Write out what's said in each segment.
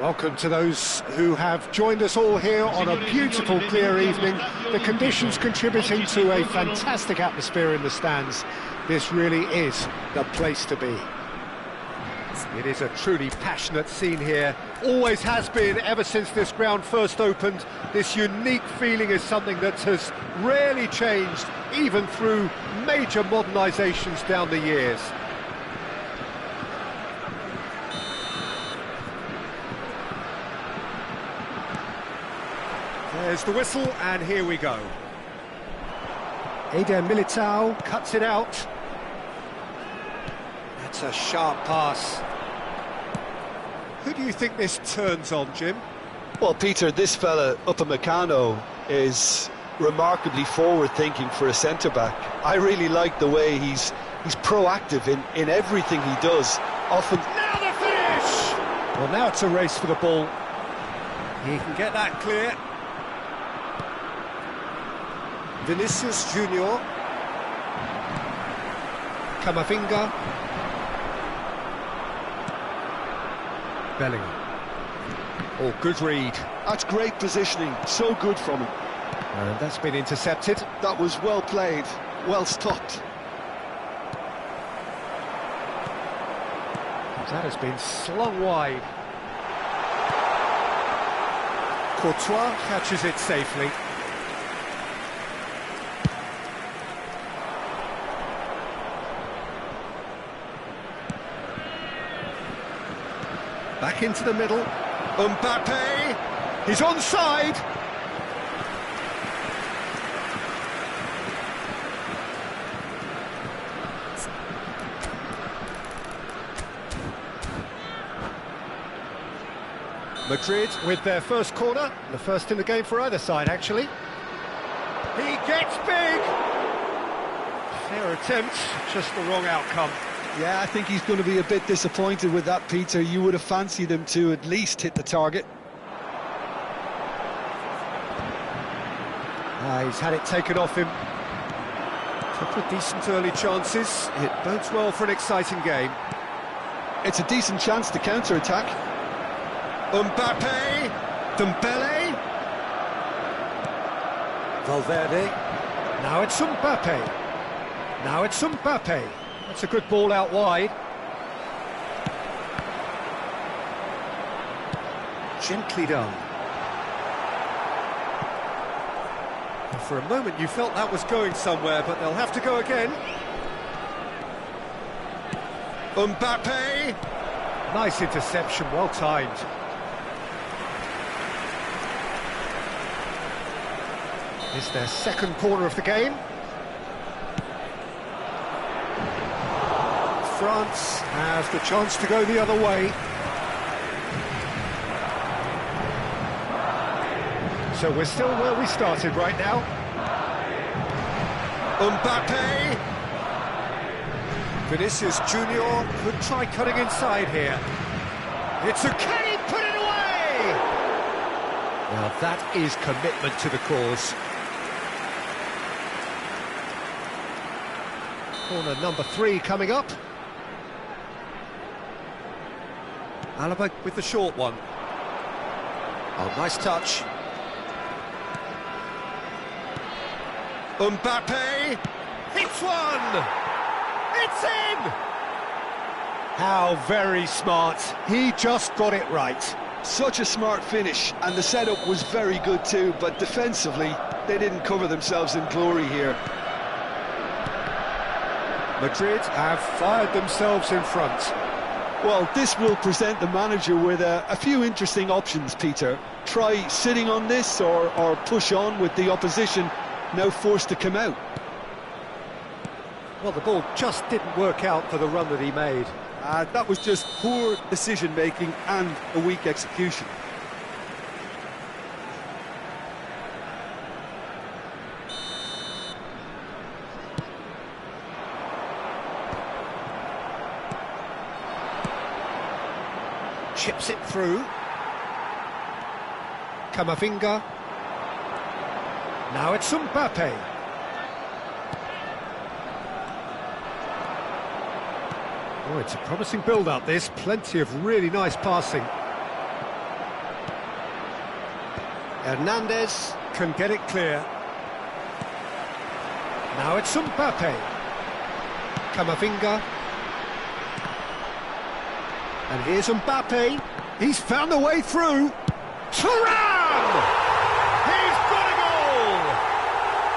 Welcome to those who have joined us all here on a beautiful, clear evening. The conditions contributing to a fantastic atmosphere in the stands. This really is the place to be. It is a truly passionate scene here. Always has been ever since this ground first opened. This unique feeling is something that has rarely changed, even through major modernisations down the years. There's the whistle, and here we go. Eder Militao cuts it out. That's a sharp pass. Who do you think this turns on, Jim? Well, Peter, this fella, Upamecano, is remarkably forward-thinking for a centre-back. I really like the way he's proactive in everything he does. Often... Now the finish! Well, now it's a race for the ball. He can get that clear. Vinicius Junior. Camavinga. Bellingham. Oh, good read. That's great positioning, so good from him. And that's been intercepted. That was well played, well stopped. That has been slung wide. Courtois catches it safely. Back into the middle. Mbappe! He's onside! Madrid with their first corner. The first in the game for either side, actually. He gets big! Fair attempt, just the wrong outcome. Yeah, I think he's going to be a bit disappointed with that, Peter. You would have fancied him to at least hit the target. He's had it taken off him. Couple of decent early chances. It bodes well for an exciting game. It's a decent chance to counter-attack. Mbappe! Dembele! Valverde. Now it's Mbappe. Now it's Mbappe. That's a good ball out wide. Gently done. For a moment you felt that was going somewhere, but they'll have to go again. Mbappe! Nice interception, well timed. It's their second corner of the game. France has the chance to go the other way. So we're still where we started right now. Mbappe! Vinicius Junior could try cutting inside here. It's a... Can he put it away? Now that is commitment to the cause. Corner number 3 coming up. Alaba with the short one. Oh, nice touch. Mbappe! Hits one! It's in! How very smart. He just got it right. Such a smart finish, and the setup was very good too, but defensively, they didn't cover themselves in glory here. Madrid have fired themselves in front. Well, this will present the manager with a few interesting options, Peter. Try sitting on this or push on with the opposition now forced to come out. Well, the ball just didn't work out for the run that he made. That was just poor decision-making and a weak execution. Chips it through. Camavinga. Now it's Mbappe. Oh, it's a promising build-up, this. Plenty of really nice passing. Hernandez can get it clear. Now it's Mbappe. Camavinga. And here's Mbappe. He's found a way through. Thuram! He's got a goal!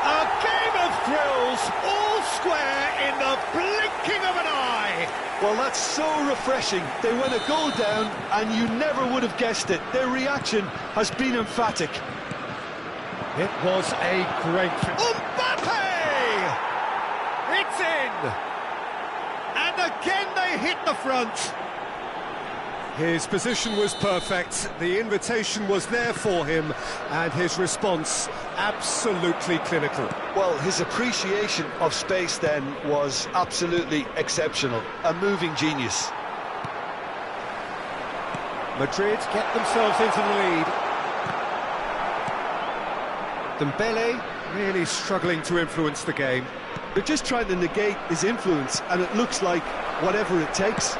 A game of thrills, all square in the blinking of an eye. Well, that's so refreshing. They went a goal down and you never would have guessed it. Their reaction has been emphatic. It was a great... Mbappe! It's in! And again they hit the front. His position was perfect, the invitation was there for him, and his response absolutely clinical. Well, his appreciation of space then was absolutely exceptional, a moving genius. Madrid get themselves into the lead. Dembele really struggling to influence the game. They're just trying to negate his influence, and it looks like whatever it takes.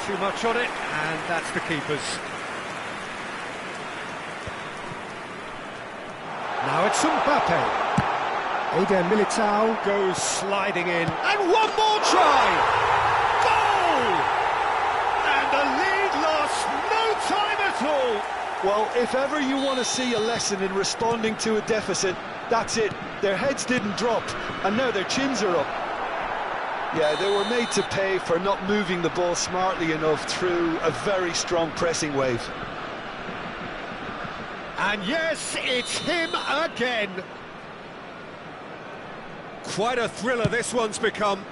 Too much on it, and that's the keeper's. Now it's Mbappe. Eder Militao goes sliding in, and one more try! Goal! And the lead lost no time at all. Well, if ever you want to see a lesson in responding to a deficit, that's it. Their heads didn't drop, and now their chins are up. Yeah, they were made to pay for not moving the ball smartly enough through a very strong pressing wave. And yes, it's him again. Quite a thriller this one's become.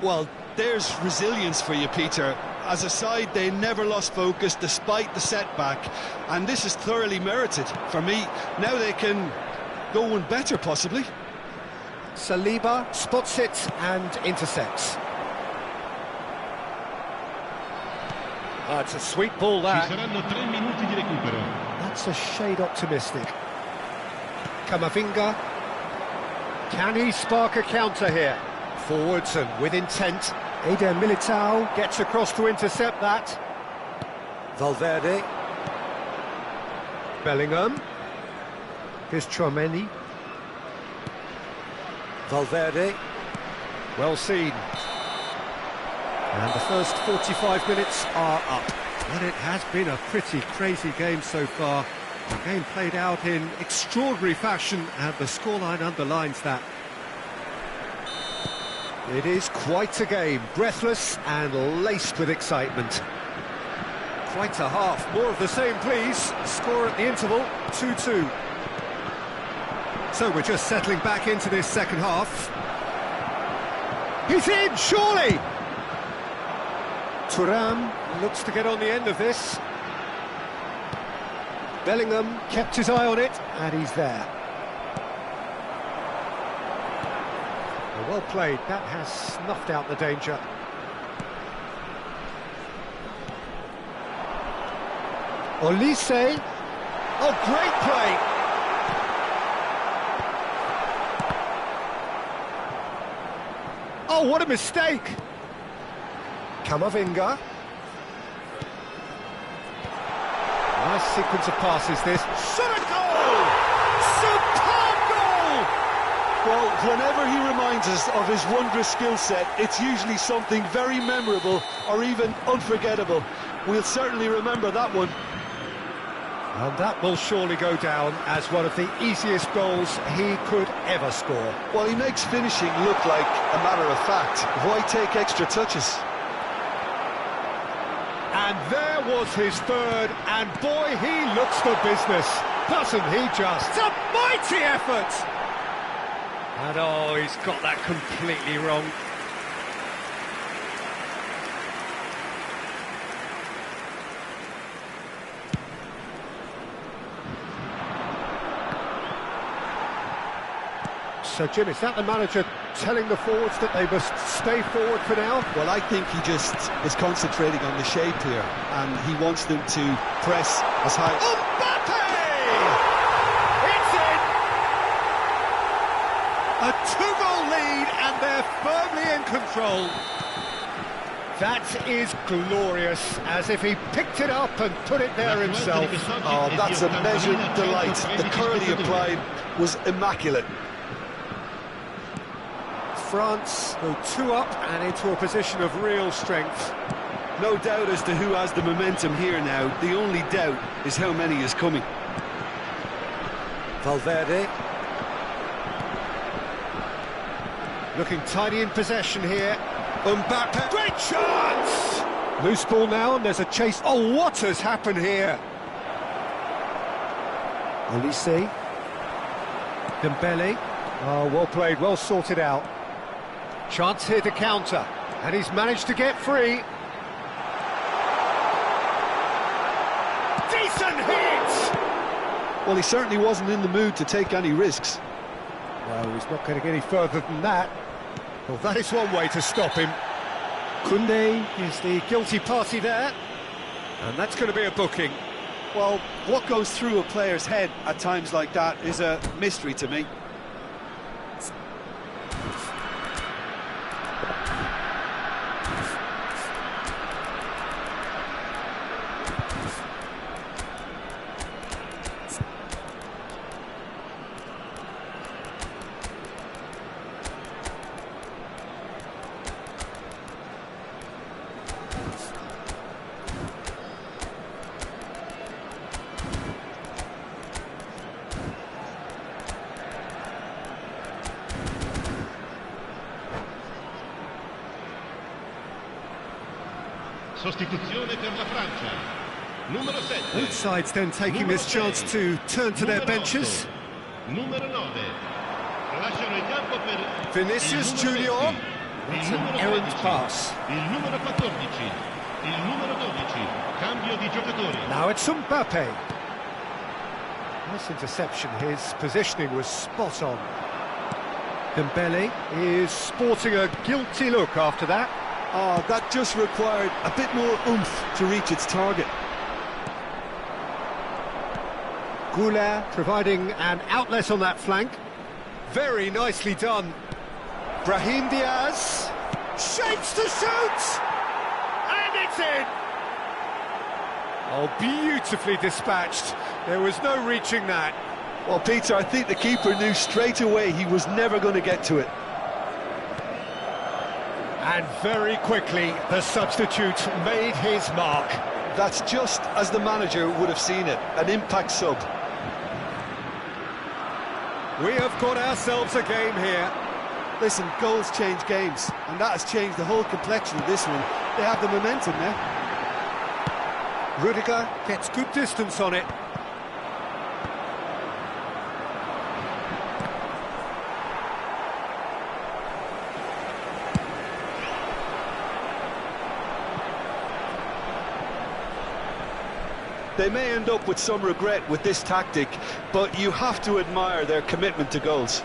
Well, there's resilience for you, Peter. As a side, they never lost focus despite the setback, and this is thoroughly merited. For me, now they can go one better, possibly. Saliba spots it and intercepts. It's a sweet ball, that. That's a shade optimistic. Camavinga. Can he spark a counter here? Forwards and with intent. Eder Militao gets across to intercept that. Valverde. Bellingham. Here's Tchouaméni. Valverde, well seen. And the first 45 minutes are up. And it has been a pretty crazy game so far. The game played out in extraordinary fashion, and the scoreline underlines that. It is quite a game, breathless and laced with excitement. Quite a half, more of the same please. Score at the interval, 2-2. So we're just settling back into this second half. He's in, surely! Thuram looks to get on the end of this. Bellingham kept his eye on it, and he's there. Well played, that has snuffed out the danger. Olise. Oh, great play! Oh, what a mistake! Camavinga. Nice sequence of passes this. Shot a goal! Superb goal! Well, whenever he reminds us of his wondrous skill set, it's usually something very memorable or even unforgettable. We'll certainly remember that one. And that will surely go down as one of the easiest goals he could ever score. Well, he makes finishing look like a matter of fact. Why take extra touches? And there was his third, and boy, he looks for business. Doesn't he just? It's a mighty effort! And oh, he's got that completely wrong. So, Jim, is that the manager telling the forwards that they must stay forward for now? Well, I think he just is concentrating on the shape here, and he wants them to press as high... Mbappe! It's in! A 2-goal lead, and they're firmly in control. That is glorious, as if he picked it up and put it there himself. Oh, that's a measured delight. The curl he applied was immaculate. France go 2 up and into a position of real strength. No doubt as to who has the momentum here now. The only doubt is how many is coming. Valverde. Looking tidy in possession here. Mbappe. Great chance! Loose ball now, and there's a chase. Oh, what has happened here? Olise. Dembele. Oh, well played, well sorted out. Chance here to counter, and he's managed to get free. Decent hit! Well, he certainly wasn't in the mood to take any risks. No, he's not going to get any further than that. Well, that is one way to stop him. Koundé is the guilty party there, and that's going to be a booking. Well, what goes through a player's head at times like that is a mystery to me. Sostituzione per la Francia. Numero 7. Both sides then taking this chance to turn to their benches. Numero 9. Lasciano il campo per Vinicius Junior. That's an errant pass. Il numero 14. Il numero 12. Cambio di giocatori. Now it's Mbappe. Nice interception. His positioning was spot on. Dembele is sporting a guilty look after that. Oh, that just required a bit more oomph to reach its target. Goulet providing an outlet on that flank. Very nicely done. Brahim Diaz shapes to shoot! And it's in! Oh, beautifully dispatched. There was no reaching that. Well, Peter, I think the keeper knew straight away he was never going to get to it. And very quickly, the substitute made his mark. That's just as the manager would have seen it, an impact sub. We have got ourselves a game here. Listen, goals change games, and that has changed the whole complexion of this one. They have the momentum now. Rudiger gets good distance on it. They may end up with some regret with this tactic, but you have to admire their commitment to goals.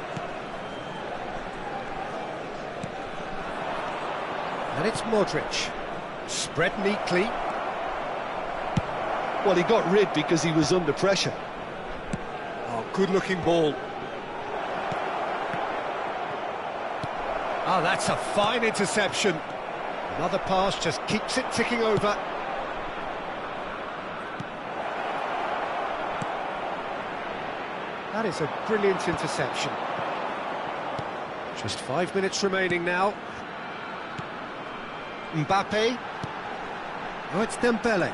And it's Modric. Spread neatly. Well, he got rid because he was under pressure. Oh, good-looking ball. Oh, that's a fine interception. Another pass just keeps it ticking over. That is a brilliant interception. Just 5 minutes remaining now. Mbappe. Oh, it's Dembele.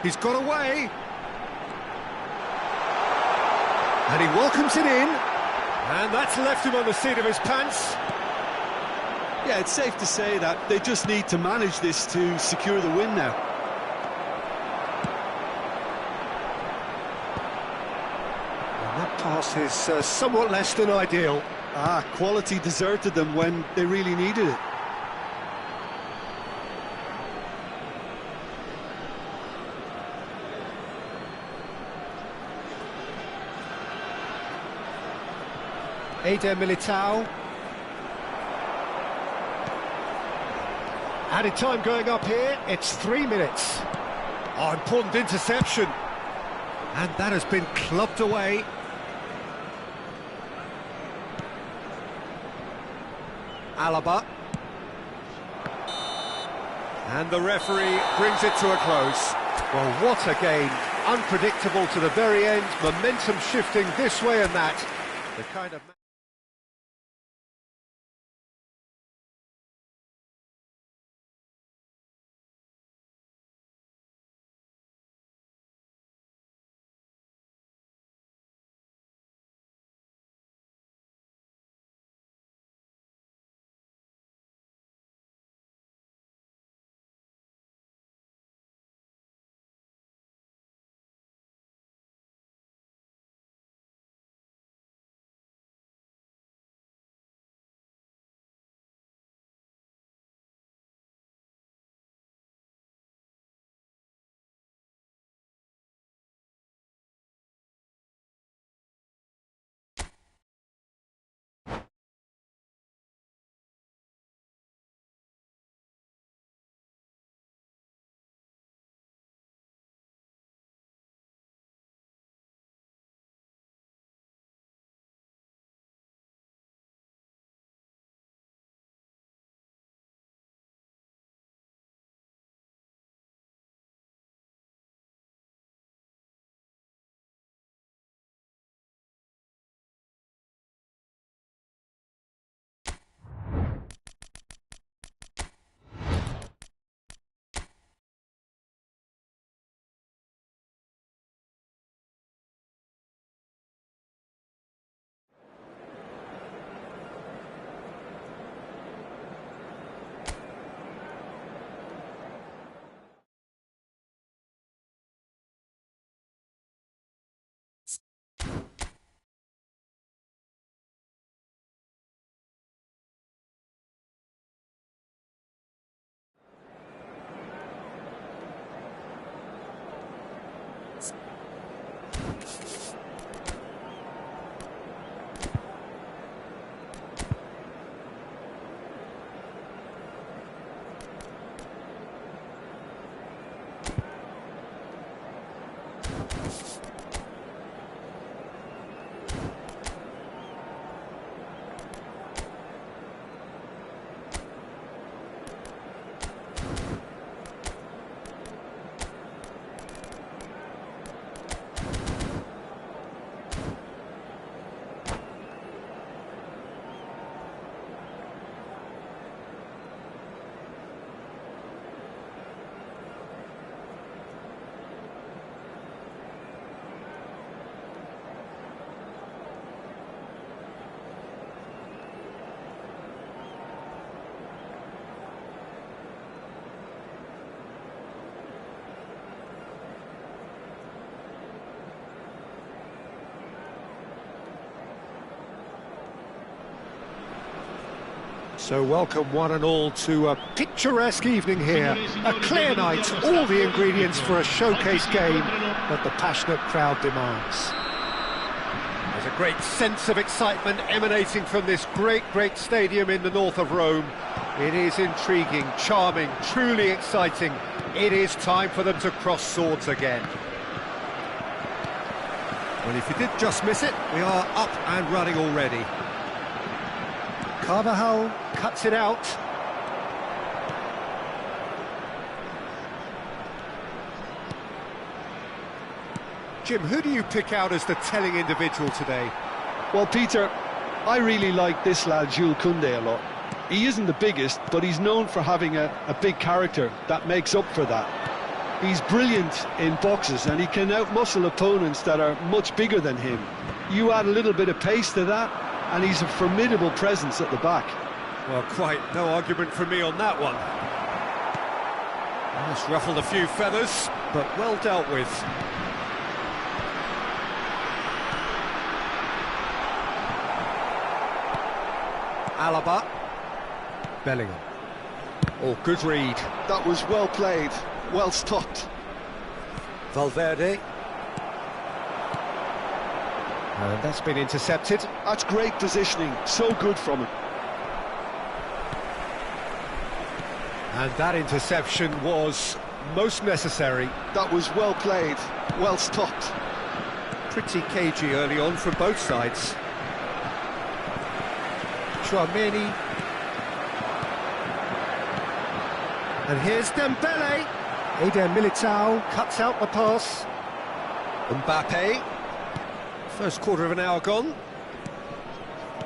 He's got away. And he welcomes it in. And that's left him on the seat of his pants. Yeah, it's safe to say that they just need to manage this to secure the win now. And that pass is somewhat less than ideal. Quality deserted them when they really needed it. Eder Militao. Added time going up here, it's 3 minutes. Oh, important interception. And that has been clubbed away. And the referee brings it to a close. Well, what a game. Unpredictable to the very end, momentum shifting this way and that. The kind of... So welcome one and all to a picturesque evening here, a clear night, all the ingredients for a showcase game that the passionate crowd demands. There's a great sense of excitement emanating from this great stadium in the north of Rome. It is intriguing, charming, truly exciting. It is time for them to cross swords again. Well, if you did just miss it, we are up and running already. Carvajal cuts it out. Jim, who do you pick out as the telling individual today? Well, Peter, I really like this lad Jules Koundé a lot. He isn't the biggest, but he's known for having a big character that makes up for that. He's brilliant in boxes and he can outmuscle opponents that are much bigger than him. You add a little bit of pace to that, and he's a formidable presence at the back. Well, quite no argument from me on that one. Just ruffled a few feathers, but well dealt with. Alaba. Bellingham. Oh, good read. That was well played, well stopped. Valverde. And that's been intercepted. That's great positioning, so good from him. And that interception was most necessary. That was well played, well stopped. Pretty cagey early on from both sides. Chouameni. And here's Dembele. Eder Militao cuts out the pass. Mbappe. First quarter of an hour gone.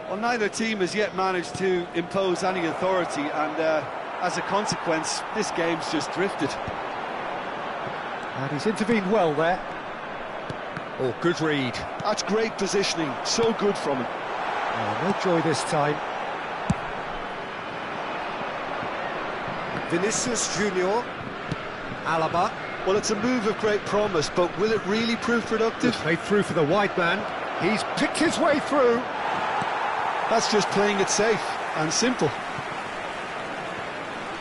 Well, neither team has yet managed to impose any authority, and as a consequence, this game's just drifted. And he's intervened well there. Oh, good read. That's great positioning, so good from him. Oh, no joy this time. Vinicius Junior. Alaba. Well, it's a move of great promise, but will it really prove productive? Played through for the wide man. He's picked his way through. That's just playing it safe and simple.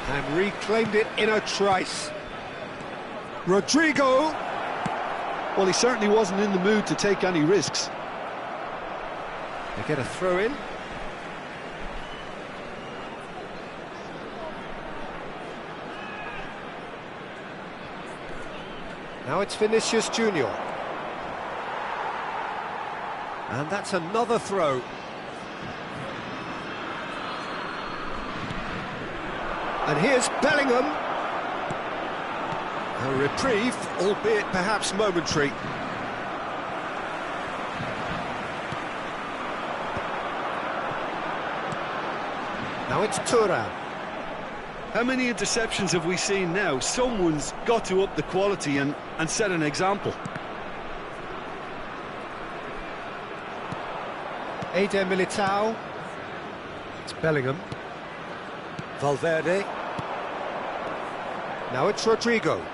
And reclaimed it in a trice. Rodrigo. Well, he certainly wasn't in the mood to take any risks. They get a throw in. Now it's Vinicius Junior. And that's another throw. And here's Bellingham. A reprieve, albeit perhaps momentary. Now it's Thuram. How many interceptions have we seen now? Someone's got to up the quality and set an example. Eder Militao. It's Bellingham. Valverde. Now it's Rodrigo.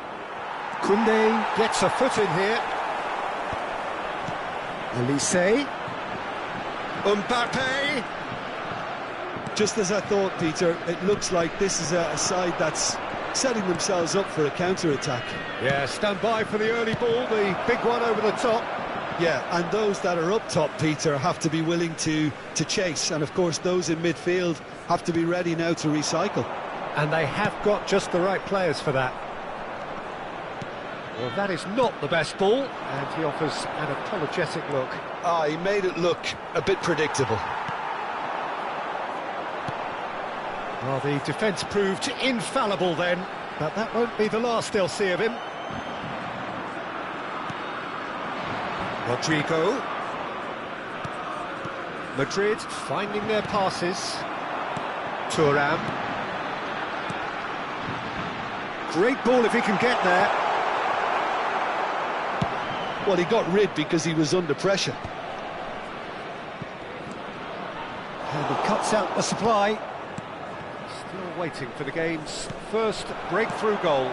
Koundé gets a foot in here. Elise. Mbappe. Just as I thought, Peter, it looks like this is a side that's setting themselves up for a counter-attack. Yeah, stand by for the early ball, the big one over the top. Yeah, and those that are up top, Peter, have to be willing to chase. And, of course, those in midfield have to be ready now to recycle. And they have got just the right players for that. Well, that is not the best ball, and he offers an apologetic look. Ah, he made it look a bit predictable. Well, the defence proved infallible then, but that won't be the last they'll see of him. Rodrigo. Madrid finding their passes. Thuram. Great ball if he can get there. Well, he got rid because he was under pressure. And he cuts out the supply. Still waiting for the game's first breakthrough goal.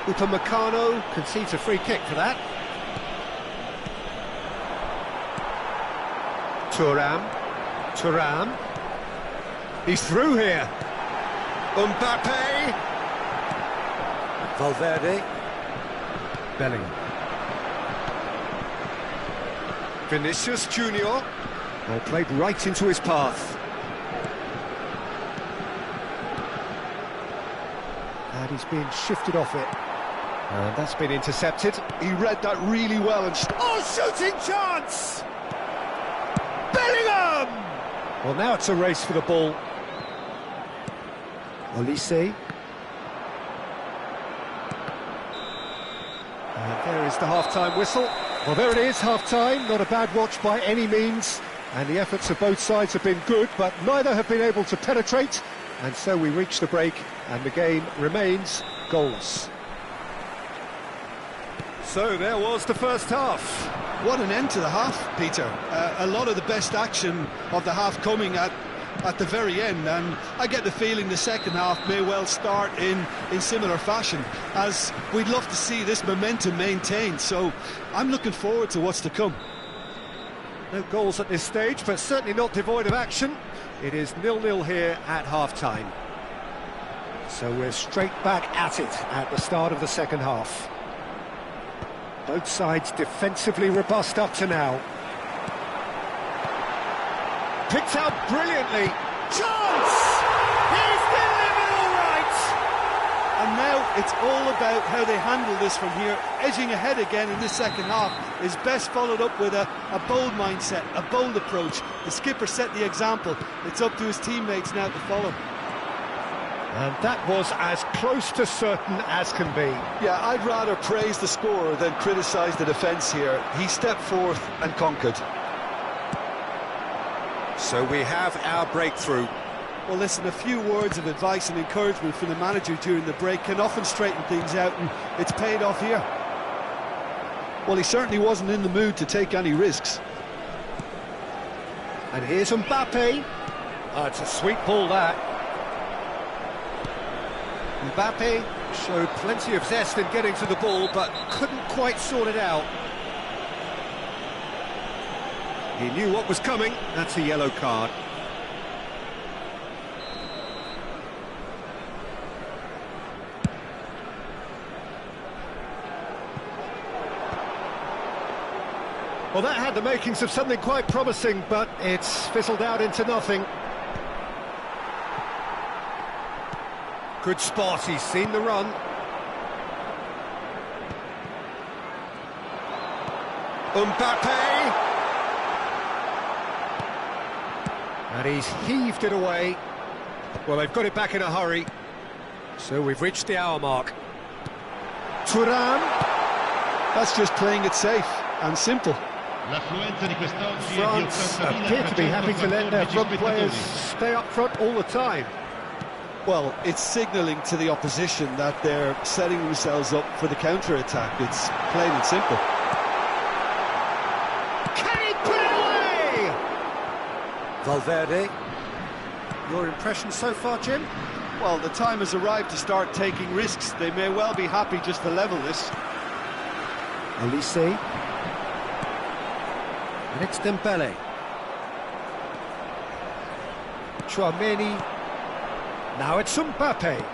Upamecano concedes a free kick for that. Thuram. He's through here. Mbappe. Valverde. Bellingham. Vinicius Junior. Well, played right into his path. And he's being shifted off it. And that's been intercepted. He read that really well and... Oh, shooting chance! Bellingham! Well, now it's a race for the ball. Elise. And there is the half-time whistle. Well, there it is, half-time. Not a bad watch by any means. And the efforts of both sides have been good, but neither have been able to penetrate. And so we reach the break, and the game remains goalless. So there was the first half. What an end to the half, Peter. A lot of the best action of the half coming at the very end, and I get the feeling the second half may well start in similar fashion, as we'd love to see this momentum maintained. So I'm looking forward to what's to come. No goals at this stage, but certainly not devoid of action. It is 0-0 here at half-time. So we're straight back at it at the start of the second half. Both sides defensively robust up to now. Picked out brilliantly. Chance! He's delivered all right! And now it's all about how they handle this from here. Edging ahead again in this second half is best followed up with a bold mindset, a bold approach. The skipper set the example. It's up to his teammates now to follow. And that was as close to certain as can be. Yeah, I'd rather praise the scorer than criticise the defence here. He stepped forth and conquered. So we have our breakthrough. Well, listen, a few words of advice and encouragement from the manager during the break can often straighten things out, and it's paid off here. Well, he certainly wasn't in the mood to take any risks. And here's Mbappe. Oh, it's a sweet ball, that. Mbappe showed plenty of zest in getting to the ball, but couldn't quite sort it out. He knew what was coming. That's a yellow card. Well, that had the makings of something quite promising, but it's fizzled out into nothing. Good spot, he's seen the run. Mbappe! And he's heaved it away. Well, they've got it back in a hurry. So we've reached the hour mark. Thuram. That's just playing it safe and simple. France appear to be happy to let their front players stay up front all the time. Well, it's signalling to the opposition that they're setting themselves up for the counter-attack. It's plain and simple. Can he put it away? Valverde. Your impression so far, Jim? Well, the time has arrived to start taking risks. They may well be happy just to level this. Olise. And it's Dembele. Chouameni. Now it's Mbappe.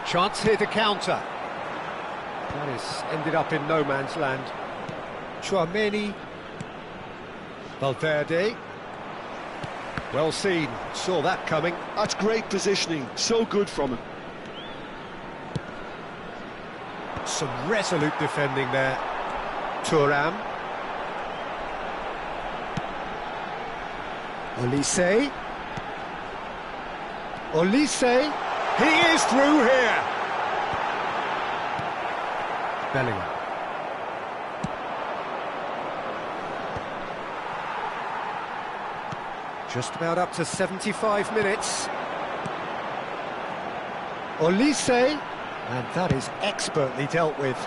Chance here to counter. That has ended up in no man's land. Chouameni. Valverde. Well seen, saw that coming. That's great positioning, so good from him. Some resolute defending there. Thuram. Olise. Olise. He is through here. Bellingham. Just about up to 75 minutes. Olise. And that is expertly dealt with.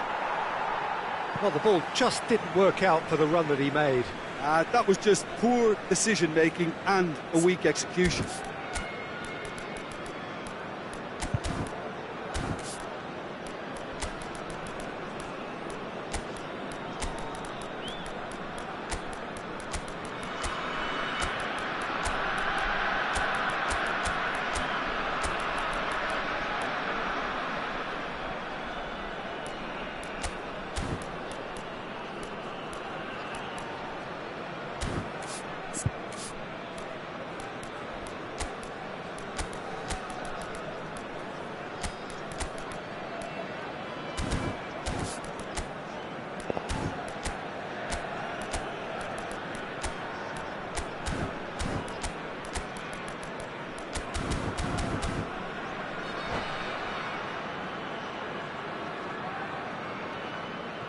Well, the ball just didn't work out for the run that he made. That was just poor decision-making and a weak execution.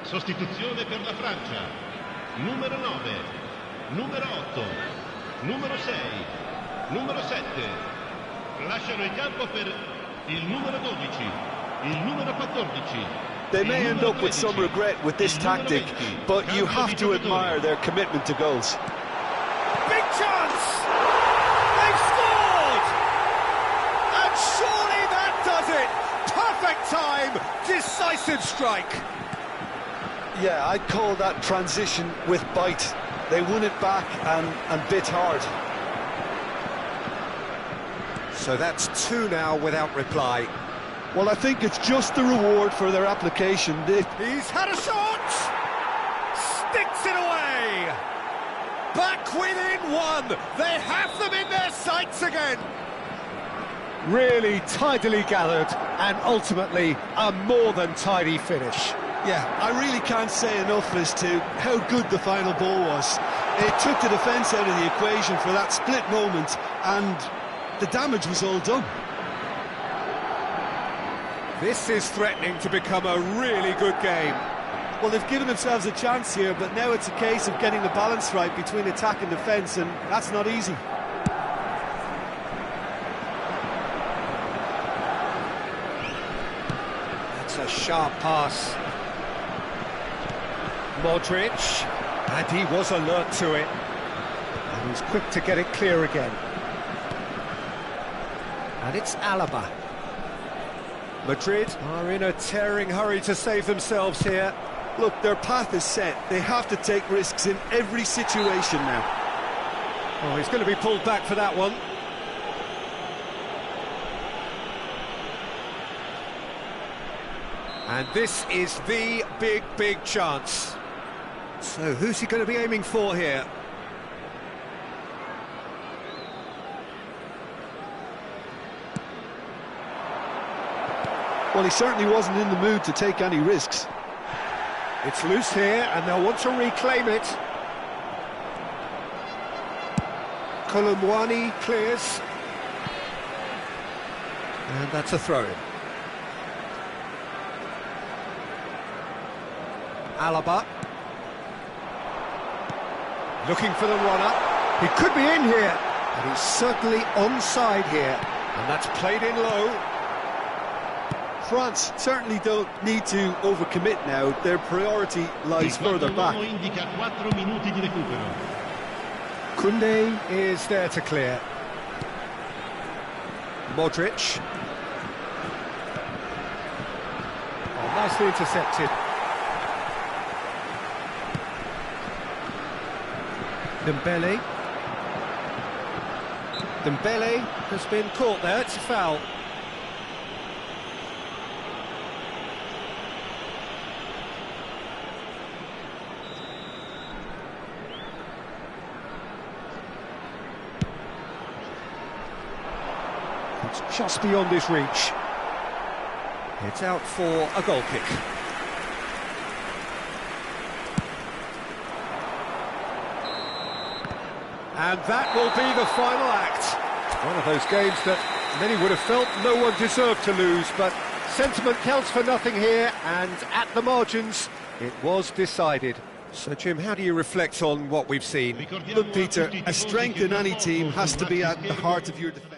Sostituzione per la Francia. Numero 9, numero 8, numero 6, numero 7. Lasciano il campo per il numero 12, il numero 14. They may end up with some regret with this tactic, but you have to admire their commitment to goals. Big chance! They've scored! And surely that does it! Perfect time! Decisive strike! Yeah, I'd call that transition with bite. They won it back and bit hard. So that's two now without reply. Well, I think it's just the reward for their application. He's had a shot! Sticks it away! Back within one! They have them in their sights again! Really tidily gathered, and ultimately a more than tidy finish. Yeah, I really can't say enough as to how good the final ball was. It took the defence out of the equation for that split moment, and the damage was all done. This is threatening to become a really good game. Well, they've given themselves a chance here, but now it's a case of getting the balance right between attack and defence, and that's not easy. That's a sharp pass. Modric, and he was alert to it. And he's quick to get it clear again. And it's Alaba. Madrid are in a tearing hurry to save themselves here. Look, their path is set. They have to take risks in every situation now. Oh, he's going to be pulled back for that one. And this is the big chance. So who's he going to be aiming for here? Well, he certainly wasn't in the mood to take any risks. It's loose here, and they'll want to reclaim it. Colomwani clears. And that's a throw-in. Alaba. Looking for the run-up. He could be in here. And he's certainly onside here. And that's played in low. France certainly don't need to overcommit now. Their priority lies further back. Koundé is there to clear. Modric. Oh, nicely intercepted. Dembele. Dembele has been caught there, it's a foul. It's just beyond his reach. It's out for a goal kick. And that will be the final act. One of those games that many would have felt no one deserved to lose, but sentiment counts for nothing here, and at the margins, it was decided. So, Jim, how do you reflect on what we've seen? Look, Peter, a strength in any team has to be at the heart of your defence.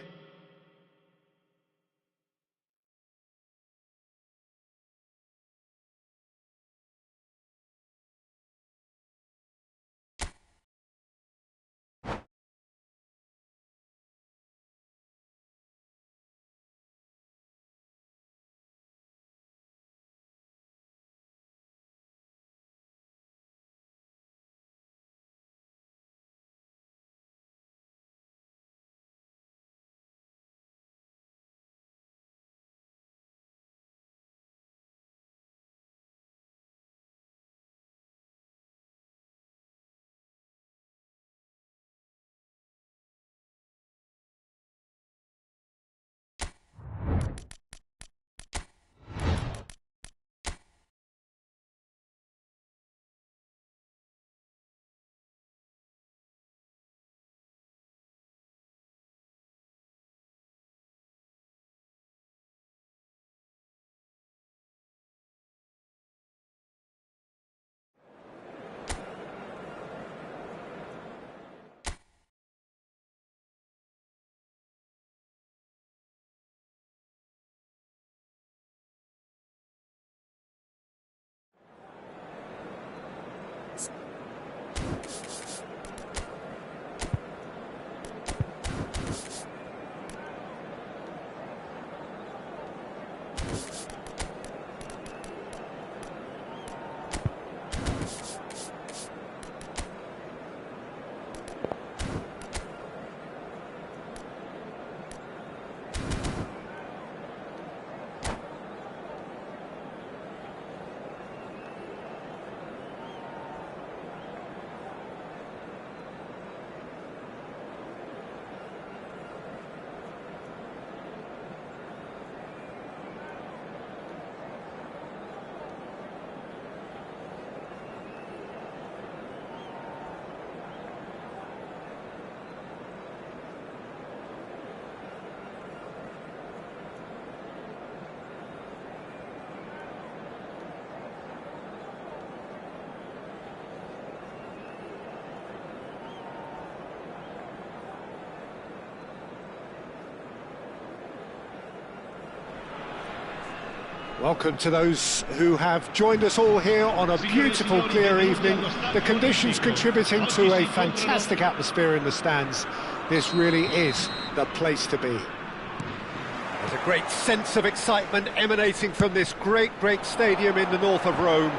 Welcome to those who have joined us all here on a beautiful, clear evening. The conditions contributing to a fantastic atmosphere in the stands. This really is the place to be. There's a great sense of excitement emanating from this great stadium in the north of Rome.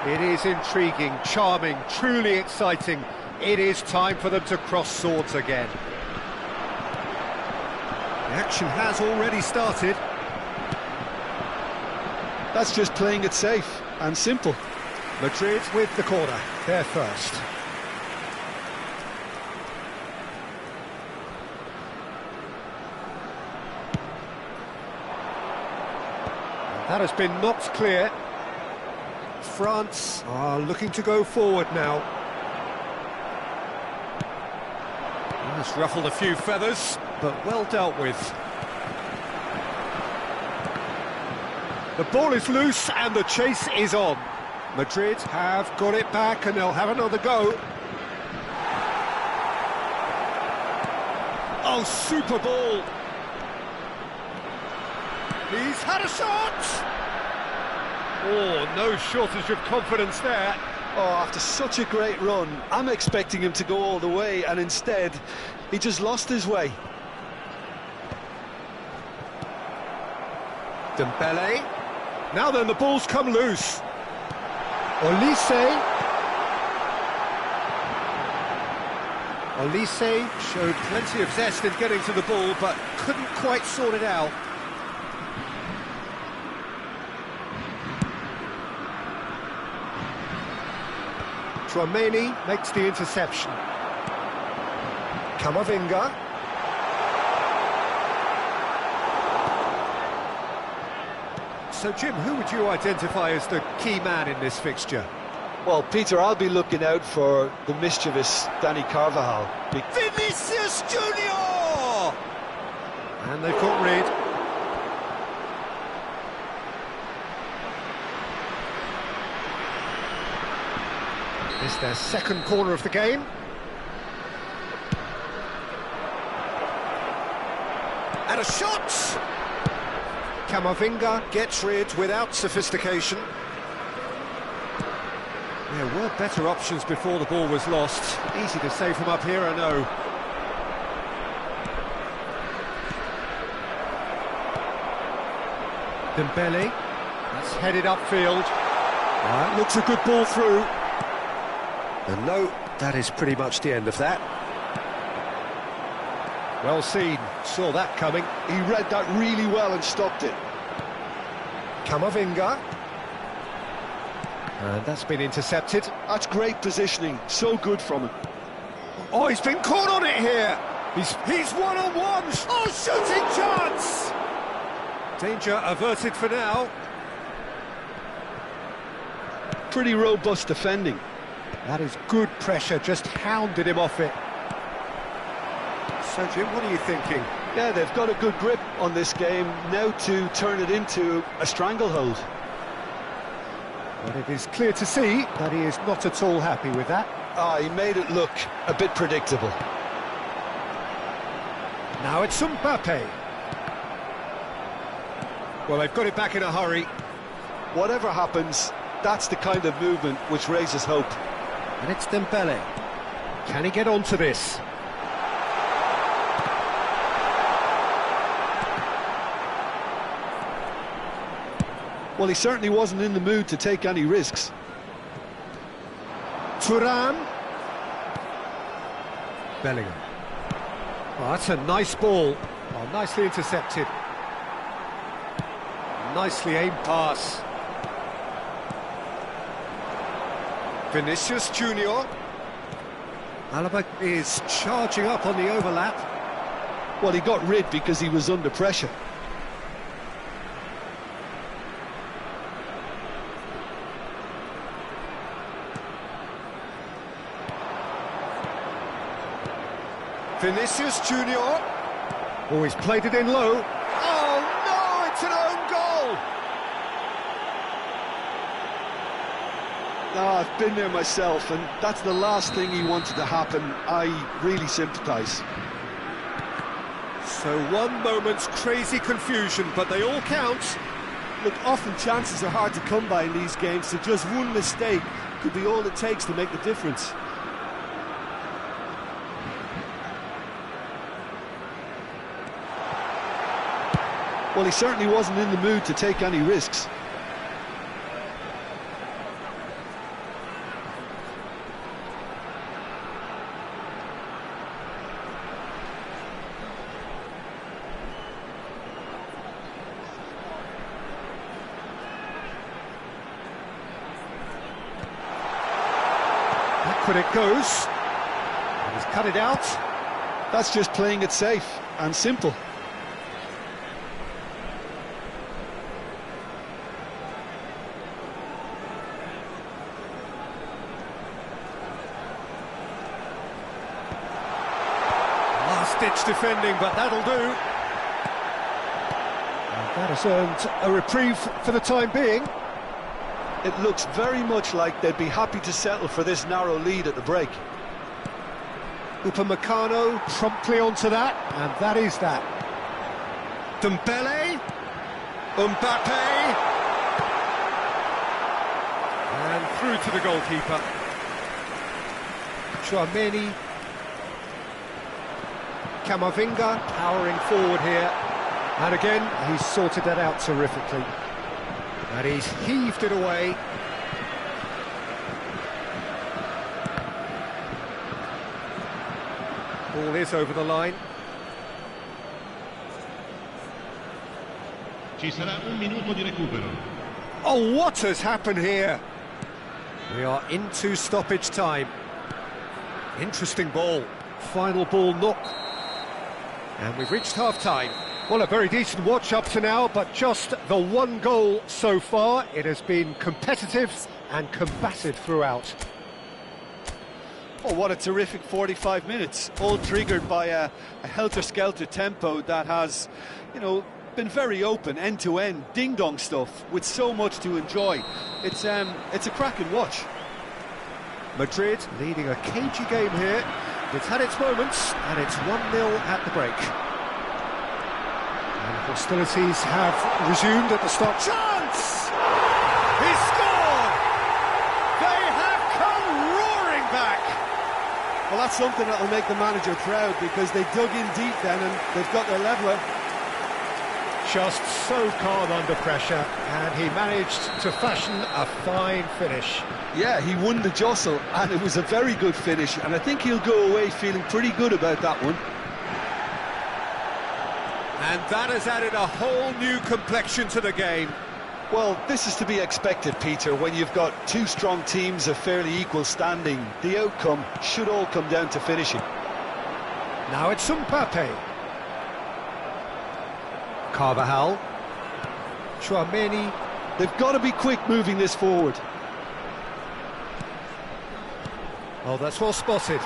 It is intriguing, charming, truly exciting. It is time for them to cross swords again. The action has already started. That's just playing it safe and simple. Madrid with the corner, they're first. That has been knocked clear. France are looking to go forward now. That's ruffled a few feathers, but well dealt with. The ball is loose and the chase is on. Madrid have got it back and they'll have another go. Oh, super ball. He's had a shot! Oh, no shortage of confidence there. Oh, after such a great run, I'm expecting him to go all the way, and instead, he just lost his way. Dembele. Now then, the ball's come loose. Olise showed plenty of zest in getting to the ball, but couldn't quite sort it out. Tchouaméni makes the interception. Camavinga. So, Jim, who would you identify as the key man in this fixture? Well, Peter, I'll be looking out for the mischievous Danny Carvajal. Vinicius Junior! And they've got rid. It's their second corner of the game. And a shot! Camavinga gets rid without sophistication. There were better options before the ball was lost. Easy to say from up here, I know. Dembele. That's headed upfield. That looks a good ball through. And no, that is pretty much the end of that. Well seen, saw that coming. He read that really well and stopped it. Camavinga. And that's been intercepted. That's great positioning, so good from him. Oh, he's been caught on it here. He's one-on-one. Oh, shooting chance. Danger averted for now. Pretty robust defending. That is good pressure, just hounded him off it. So, Jim, what are you thinking? Yeah, they've got a good grip on this game, now to turn it into a stranglehold. But it is clear to see that he is not at all happy with that. He made it look a bit predictable. Now it's Mbappe. Well, they've got it back in a hurry. Whatever happens, that's the kind of movement which raises hope. And it's Dembele. Can he get onto this? Well, he certainly wasn't in the mood to take any risks. Thuram. Bellingham. Oh, that's a nice ball. Oh, nicely intercepted. Nicely aimed pass. Vinicius Junior. Alaba is charging up on the overlap. Well, he got rid because he was under pressure. Vinicius Junior. Oh, he's played it in low. Oh, no, it's an own goal! No, I've been there myself, and that's the last thing he wanted to happen. I really sympathise. So one moment's crazy confusion, but they all count. Look, often chances are hard to come by in these games, so just one mistake could be all it takes to make the difference. Well, he certainly wasn't in the mood to take any risks. Back when it goes. He's cut it out. That's just playing it safe and simple. Last-ditch defending, but that'll do. And that has earned a reprieve for the time being. It looks very much like they'd be happy to settle for this narrow lead at the break. Upamecano promptly onto that, and that is that. Dembele, Mbappe, and through to the goalkeeper. Tchouaméni, Camavinga powering forward here, and again he's sorted that out terrifically. And he's heaved it away. Ball is over the line. Ci sarà un minuto di recupero. Oh, what has happened here? We are into stoppage time. Interesting ball. Final ball knock. And we've reached half-time. Well, a very decent watch up to now, but just the one goal so far. It has been competitive and combative throughout. Oh, what a terrific 45 minutes, all triggered by a helter-skelter tempo that has, you know, been very open, end-to-end, ding-dong stuff, with so much to enjoy. It's a cracking watch. Madrid leading a cagey game here. It's had its moments, and it's 1-0 at the break. And hostilities have resumed at the start. Chance! He scored! They have come roaring back! Well, that's something that'll make the manager proud, because they dug in deep then and they've got their leveller. Just so calm under pressure, and he managed to fashion a fine finish. Yeah, he won the jostle, and it was a very good finish, and I think he'll go away feeling pretty good about that one. And that has added a whole new complexion to the game. Well, this is to be expected, Peter, when you've got two strong teams of fairly equal standing. The outcome should all come down to finishing. Now it's Mbappe. Carvajal. Tchouaméni. They've got to be quick moving this forward. Oh, that's well spotted.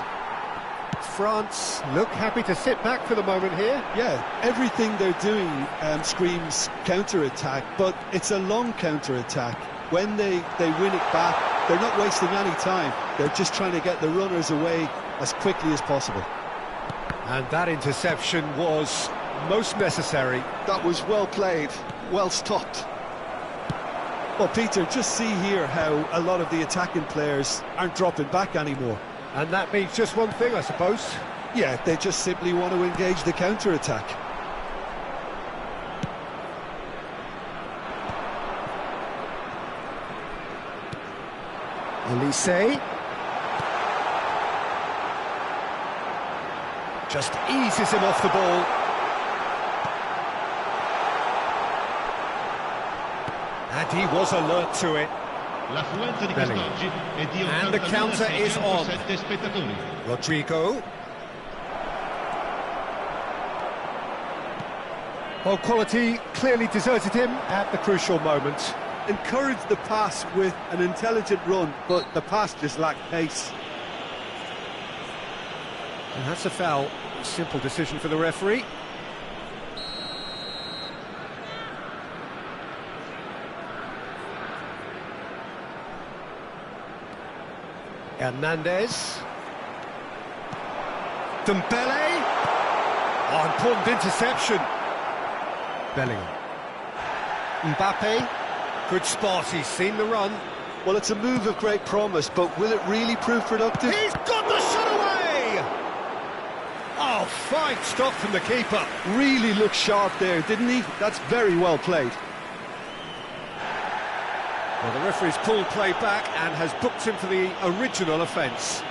France look happy to sit back for the moment here. Yeah, everything they're doing screams counter-attack, but it's a long counter-attack. When they win it back, they're not wasting any time. They're just trying to get the runners away as quickly as possible. And that interception was most necessary. That was well played, well stopped. Well, Peter, just see here how a lot of the attacking players aren't dropping back anymore. And that means just one thing, I suppose. Yeah, they just simply want to engage the counter-attack. Elise. Just eases him off the ball. And he was alert to it. L'affluenza di quest'oggi è di And the counter is on. 80.7 spettatori. Rodrigo. Well, quality clearly deserted him at the crucial moment. Encouraged the pass with an intelligent run, but the pass just lacked pace. And that's a foul. Simple decision for the referee. Hernandez. Dembele. Oh, important interception. Bellingham. Mbappe, good spot, he's seen the run. Well, it's a move of great promise, but will it really prove productive? He's got the shot away! Oh, fine stop from the keeper. Really looked sharp there, didn't he? That's very well played. Well, the referee's pulled play back and has booked him for the original offence.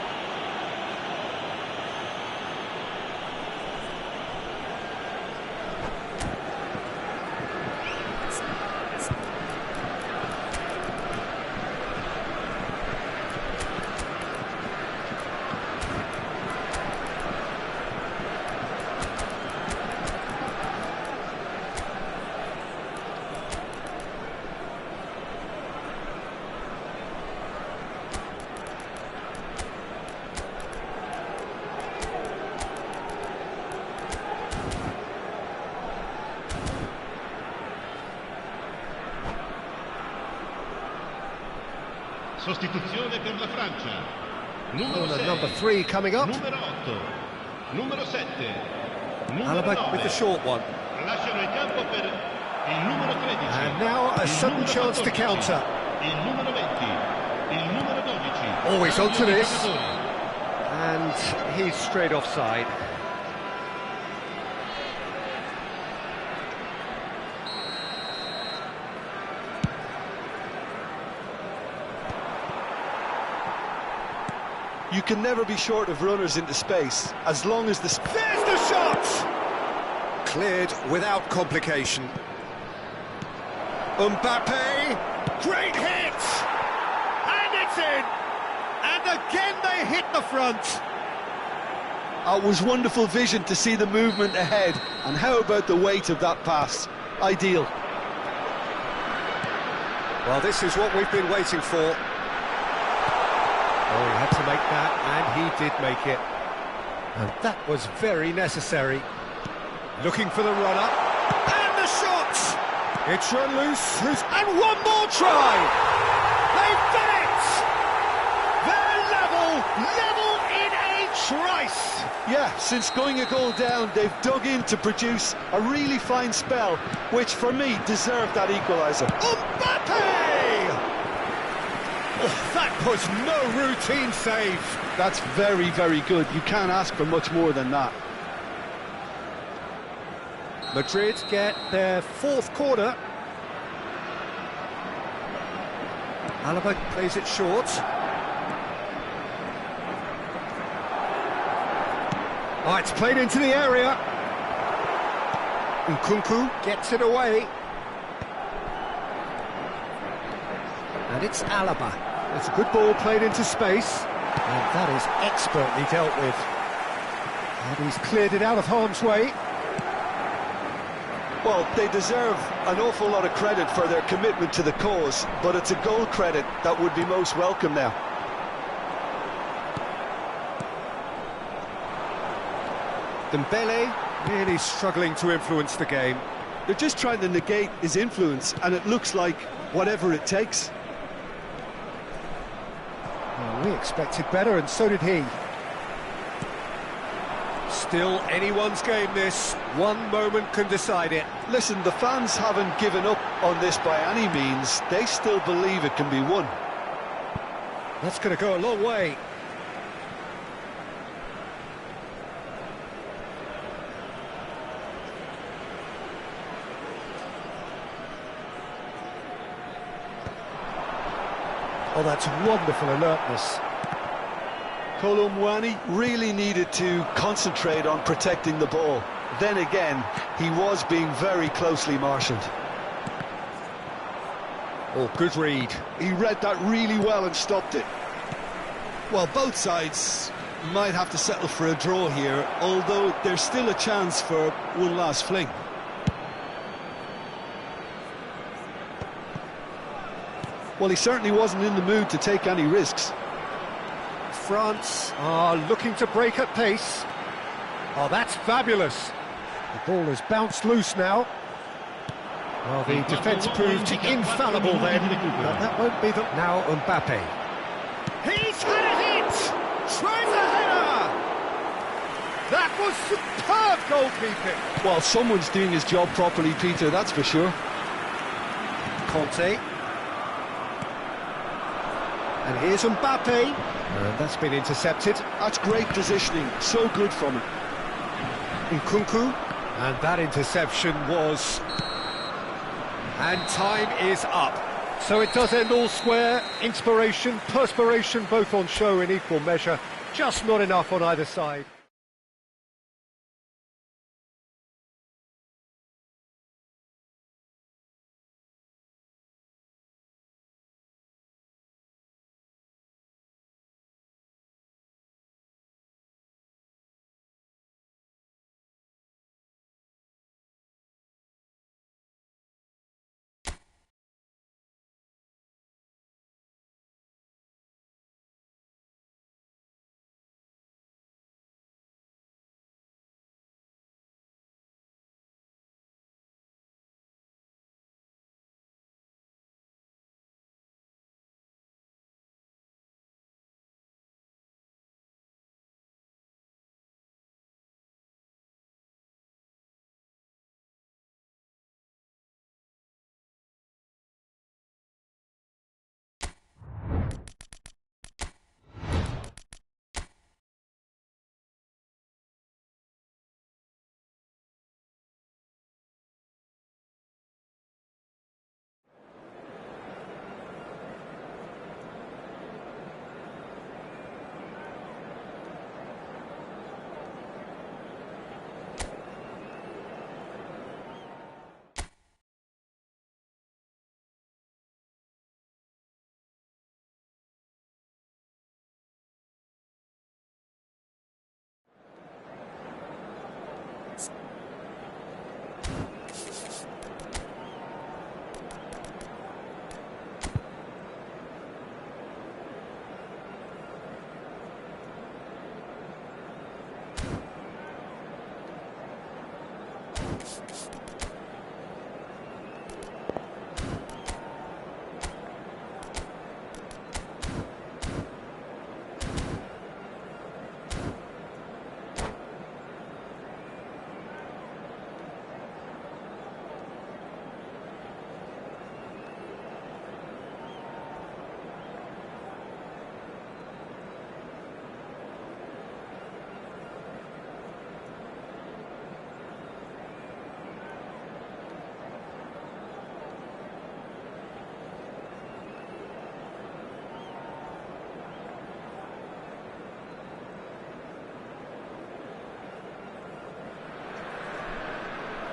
Sostituzione per la Francia. Numero 6. Number 3 coming up. Numero 8. Numero 7. Alaba 9. with the short one. Lasciano il campo per il numero 13. And now a sudden chance to counter. Il numero 20. Il numero 12. Always onto this. Giocatori. And he's straight offside. You can never be short of runners into space, as long as the... There's the shot! Cleared without complication. Mbappe, great hit! And it's in! And again they hit the front. It was wonderful vision to see the movement ahead, and how about the weight of that pass? Ideal. Well, this is what we've been waiting for. Oh, he had to make that, and he did make it. And that was very necessary. Looking for the run-up. And the shot! It's run loose. And one more try! They've done it! They're level in a trice! Yeah, since going a goal down, they've dug in to produce a really fine spell, which for me deserved that equaliser. Mbappe! Oh, that was no routine save. That's very, very good. You can't ask for much more than that. Madrid get their 4th corner. Alaba plays it short. Oh, it's played into the area. Nkunku gets it away. And it's Alaba. It's a good ball played into space. And that is expertly dealt with. And he's cleared it out of harm's way. Well, they deserve an awful lot of credit for their commitment to the cause, but it's a goal credit that would be most welcome now. Dembele really struggling to influence the game. They're just trying to negate his influence, and it looks like whatever it takes. Well, we expected better, and so did he. Still anyone's game, this. One moment can decide it. Listen, the fans haven't given up on this by any means. They still believe it can be won. That's going to go a long way. Oh, that's wonderful alertness. Kolo Muani really needed to concentrate on protecting the ball. Then again, he was being very closely marshalled. Oh, good read. He read that really well and stopped it. Well, both sides might have to settle for a draw here, although there's still a chance for one last fling. Well, he certainly wasn't in the mood to take any risks. France are looking to break at pace. Oh, that's fabulous. The ball has bounced loose now. Well, the defence proved infallible then, but that won't be the... Now Mbappe. He's had a hit! Tries a header! That was superb goalkeeping! Well, someone's doing his job properly, Peter, that's for sure. Conte. And here's Mbappe. And that's been intercepted. That's great positioning, so good from him. Nkunku. And that interception was... And time is up. So it does end all square. Inspiration, perspiration, both on show in equal measure. Just not enough on either side.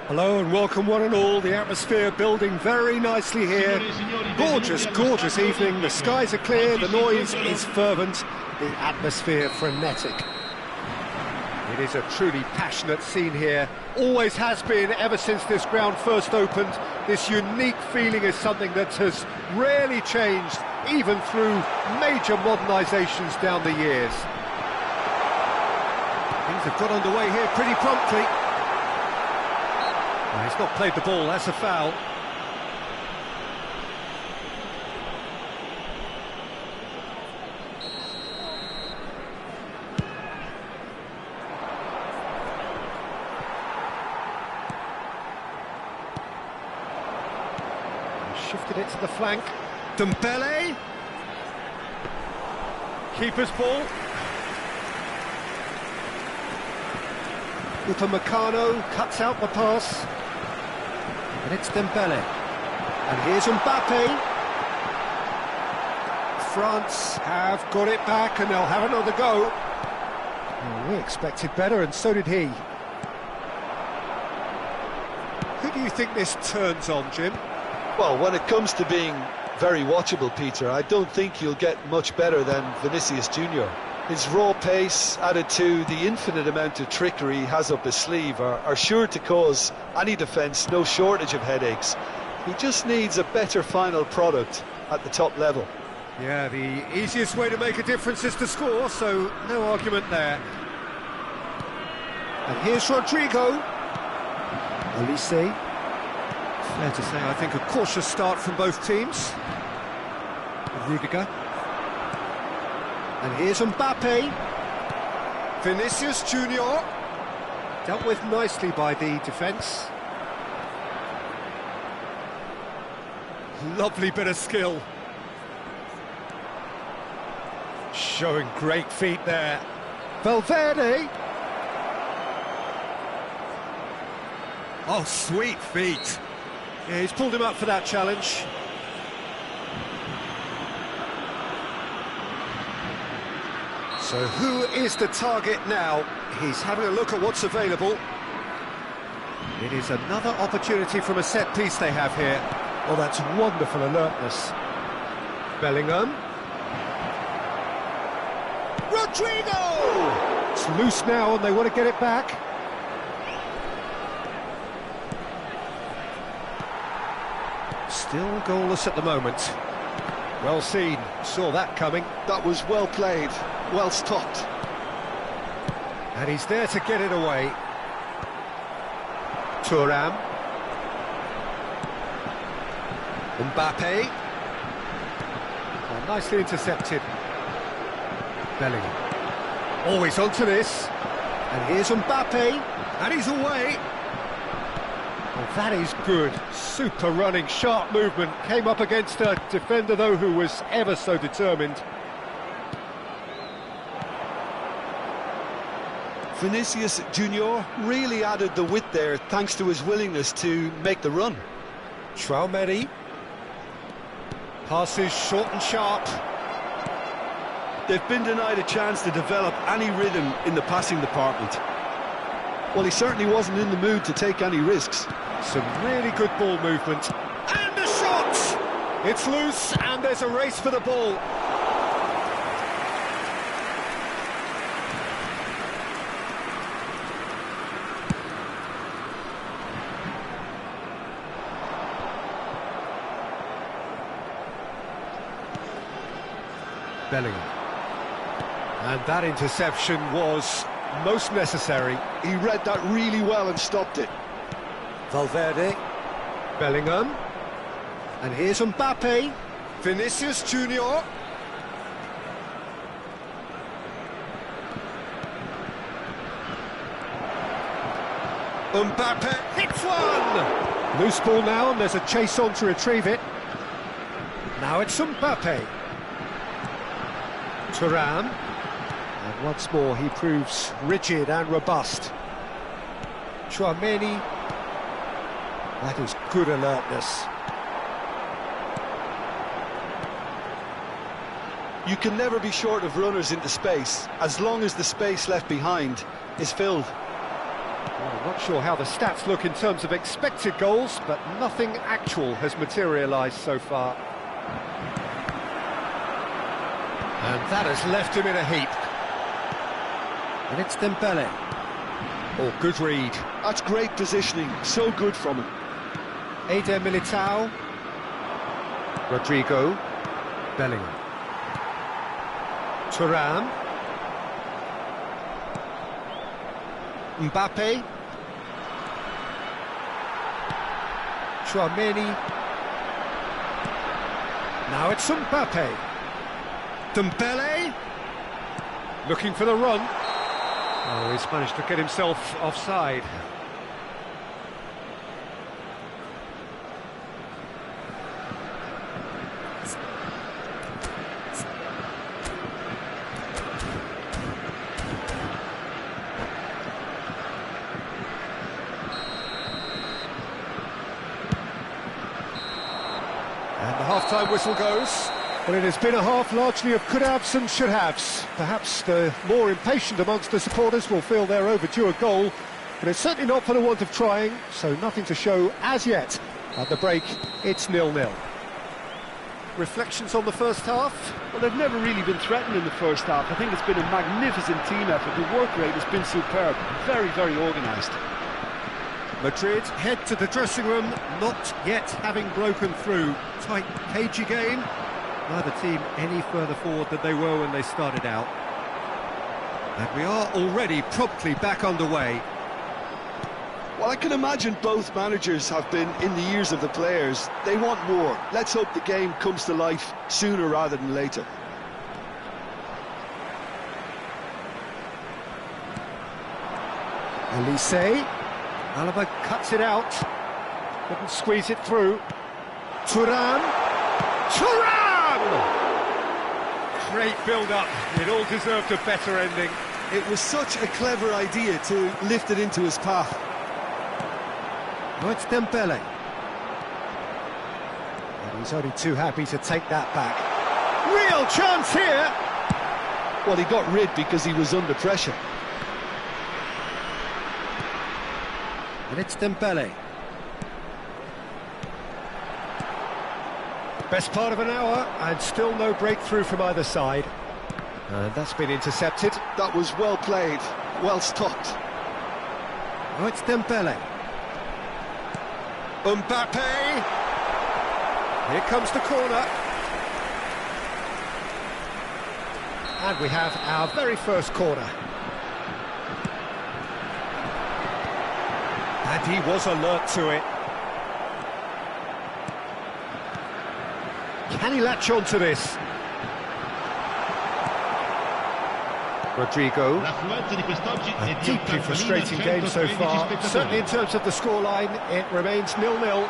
Hello and welcome one and all. The atmosphere building very nicely here. Gorgeous, gorgeous evening. The skies are clear, the noise is fervent, the atmosphere frenetic. It is a truly passionate scene here. Always has been ever since this ground first opened. This unique feeling is something that has rarely changed, even through major modernisations down the years. Things have got underway here pretty promptly. He's not played the ball, that's a foul. He shifted it to the flank. Dembele. Keeper's ball. Upamecano cuts out the pass. And it's Dembele. And here's Mbappe. France have got it back and they'll have another go. Well, we expected better and so did he. Who do you think this turns on, Jim? Well, when it comes to being very watchable, Peter, I don't think you'll get much better than Vinicius Junior. His raw pace, added to the infinite amount of trickery he has up his sleeve, are sure to cause any defence no shortage of headaches. He just needs a better final product at the top level. Yeah, the easiest way to make a difference is to score, so no argument there. And here's Rodrigo. Olise. Fair to say, I think a cautious start from both teams. Rudiger. And here's Mbappe. Vinicius Junior. Dealt with nicely by the defence. Lovely bit of skill. Showing great feet there. Valverde. Oh, sweet feet. Yeah, he's pulled him up for that challenge. So who is the target now? He's having a look at what's available. It is another opportunity from a set piece they have here. Oh, that's wonderful alertness. Bellingham. Rodrigo! It's loose now and they want to get it back. Still goalless at the moment. Well seen, saw that coming. That was well played, well stopped. And he's there to get it away. Thuram. Mbappe. Oh, nicely intercepted. Bellingham. Always onto this. And here's Mbappe. And he's away. Oh, that is good. Super running, sharp movement. Came up against a defender, though, who was ever so determined. Vinicius Junior really added the width there thanks to his willingness to make the run. Traumeri. Passes short and sharp. They've been denied a chance to develop any rhythm in the passing department. Well, he certainly wasn't in the mood to take any risks. Some really good ball movement. And a shot! It's loose and there's a race for the ball. Bellingham. And that interception was most necessary. He read that really well and stopped it. Valverde. Bellingham. And here's Mbappe. Vinicius Junior. Mbappe hits one! Loose ball now, and there's a chase on to retrieve it. Now it's Mbappe. Thuram. And once more he proves rigid and robust. Traumeri. That is good alertness. You can never be short of runners into space, as long as the space left behind is filled. Well, I'm not sure how the stats look in terms of expected goals, but nothing actual has materialised so far. And that has left him in a heap. And it's Dembele. Oh, good read. That's great positioning, so good from him. Eder Militao. Rodrigo. Bellingham. Thuram. Mbappe. Traumeri. Now it's Mbappe. Dembele. Looking for the run. Oh, he's managed to get himself offside. And the half-time whistle goes. Well, it has been a half largely of could-haves and should-haves. Perhaps the more impatient amongst the supporters will feel they're overdue a goal, but it's certainly not for the want of trying, so nothing to show as yet. At the break, it's 0-0. Reflections on the first half? Well, they've never really been threatened in the first half. I think it's been a magnificent team effort. The work rate has been superb. Very, very organised. Madrid head to the dressing room, not yet having broken through. Tight, cagey game. Neither team any further forward than they were when they started out. And we are already promptly back underway. Well, I can imagine both managers have been in the ears of the players. They want more. Let's hope the game comes to life sooner rather than later. Elise. Alaba cuts it out. Couldn't squeeze it through. Turan. Great build-up. It all deserved a better ending. It was such a clever idea to lift it into his path. Now it's Dembele. And he's only too happy to take that back. Real chance here! Well, he got rid because he was under pressure. And it's Dembele. Best part of an hour, and still no breakthrough from either side. And that's been intercepted. That was well played, well stopped. Oh, it's Dembele. Mbappe! Here comes the corner. And we have our very first corner. And he was alert to it. Can he latch on to this? Rodrigo. A deeply frustrating game so far. Certainly in terms of the scoreline, it remains 0-0.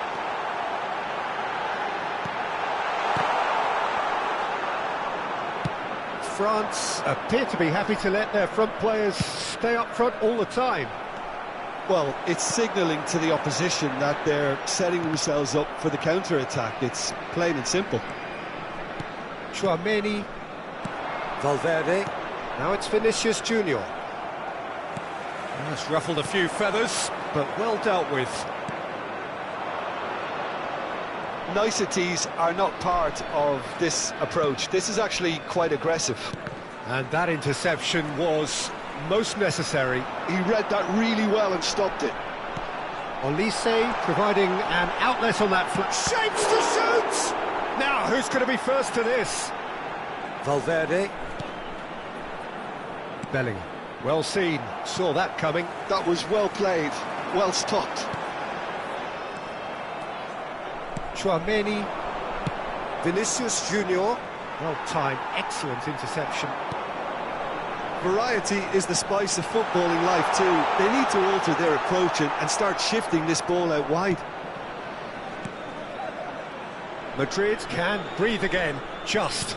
France appear to be happy to let their front players stay up front all the time. Well, it's signalling to the opposition that they're setting themselves up for the counter-attack. It's plain and simple. Chouameni. Valverde. Now it's Vinicius Junior. That's ruffled a few feathers, but well dealt with. Niceties are not part of this approach. This is actually quite aggressive. And that interception was most necessary. He read that really well and stopped it. Olise providing an outlet on that flat. Shapes to shoot! Now, who's going to be first to this? Valverde. Bellingham. Well seen. Saw that coming. That was well played, well stopped. Chouameni. Vinicius Junior. Well timed, excellent interception. Variety is the spice of footballing life too. They need to alter their approach and start shifting this ball out wide. Madrid can breathe again, just.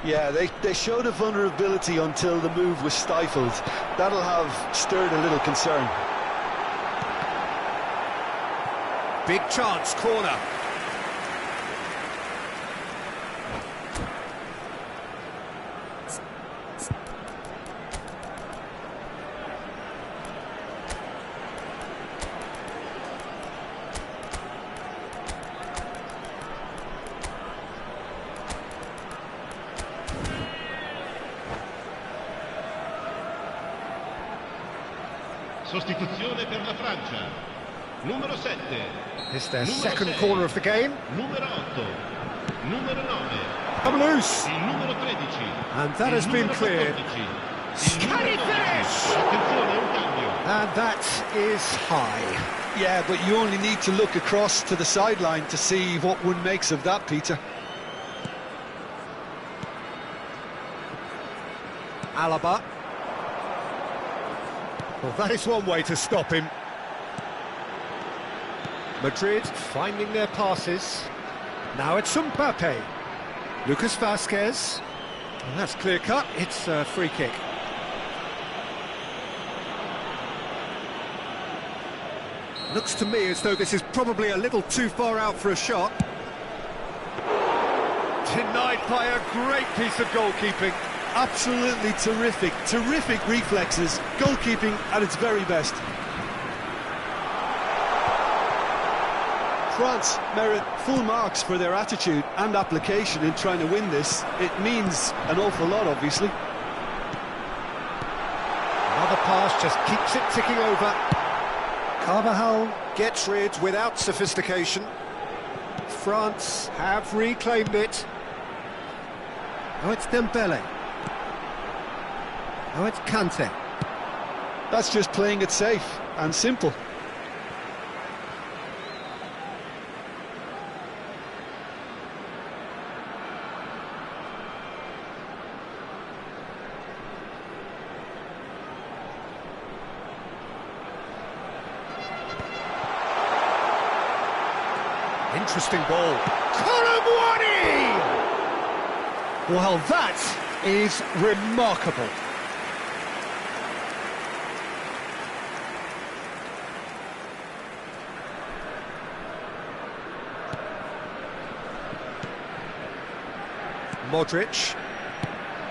Yeah, they showed a vulnerability until the move was stifled. That'll have stirred a little concern. Big chance, corner. Sostituzione per la Francia. Numero 7. It's their second corner of the game. Numero 8. Numero 9. Come loose. Il numero 13. And that has been cleared. Can he finish? Attenzione, un cambio. And that is high. Yeah, but you only need to look across to the sideline to see what one makes of that, Peter. Alaba. Well, that is one way to stop him. Madrid finding their passes. Now it's Mbappe. Lucas Vazquez. And that's clear cut. It's a free kick. Looks to me as though this is probably a little too far out for a shot. Denied by a great piece of goalkeeping. Absolutely terrific, terrific reflexes, goalkeeping at its very best. France merit full marks for their attitude and application in trying to win this. It means an awful lot, obviously. Another pass just keeps it ticking over. Carvajal gets rid without sophistication. France have reclaimed it. Now it's Dembele. Now it's Kante. That's just playing it safe and simple. Interesting ball. Colomwani! Well, that is remarkable. Modric,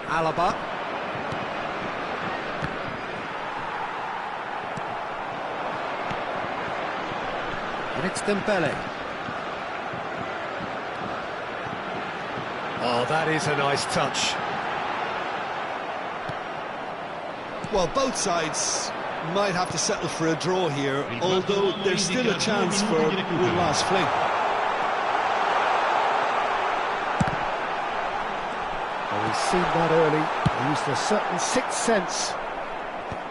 Alaba, and it's Dembele. Oh, that is a nice touch. Well, both sides might have to settle for a draw here, although there's still a chance for one last fling. Well, he's seen that early, used a certain sixth sense.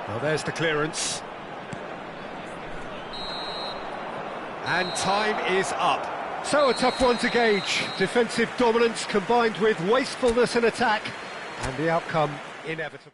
Well, there's the clearance. And time is up. So a tough one to gauge. Defensive dominance combined with wastefulness in attack, and the outcome inevitable.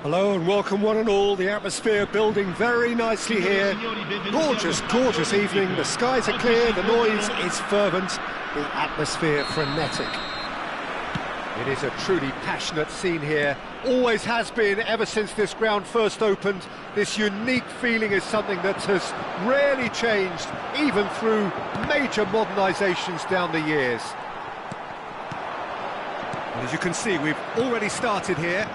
Hello and welcome one and all. The atmosphere building very nicely here. Gorgeous, gorgeous evening. The skies are clear, the noise is fervent, the atmosphere frenetic. It is a truly passionate scene here. Always has been ever since this ground first opened. This unique feeling is something that has rarely changed, even through major modernisations down the years. And as you can see, we've already started here.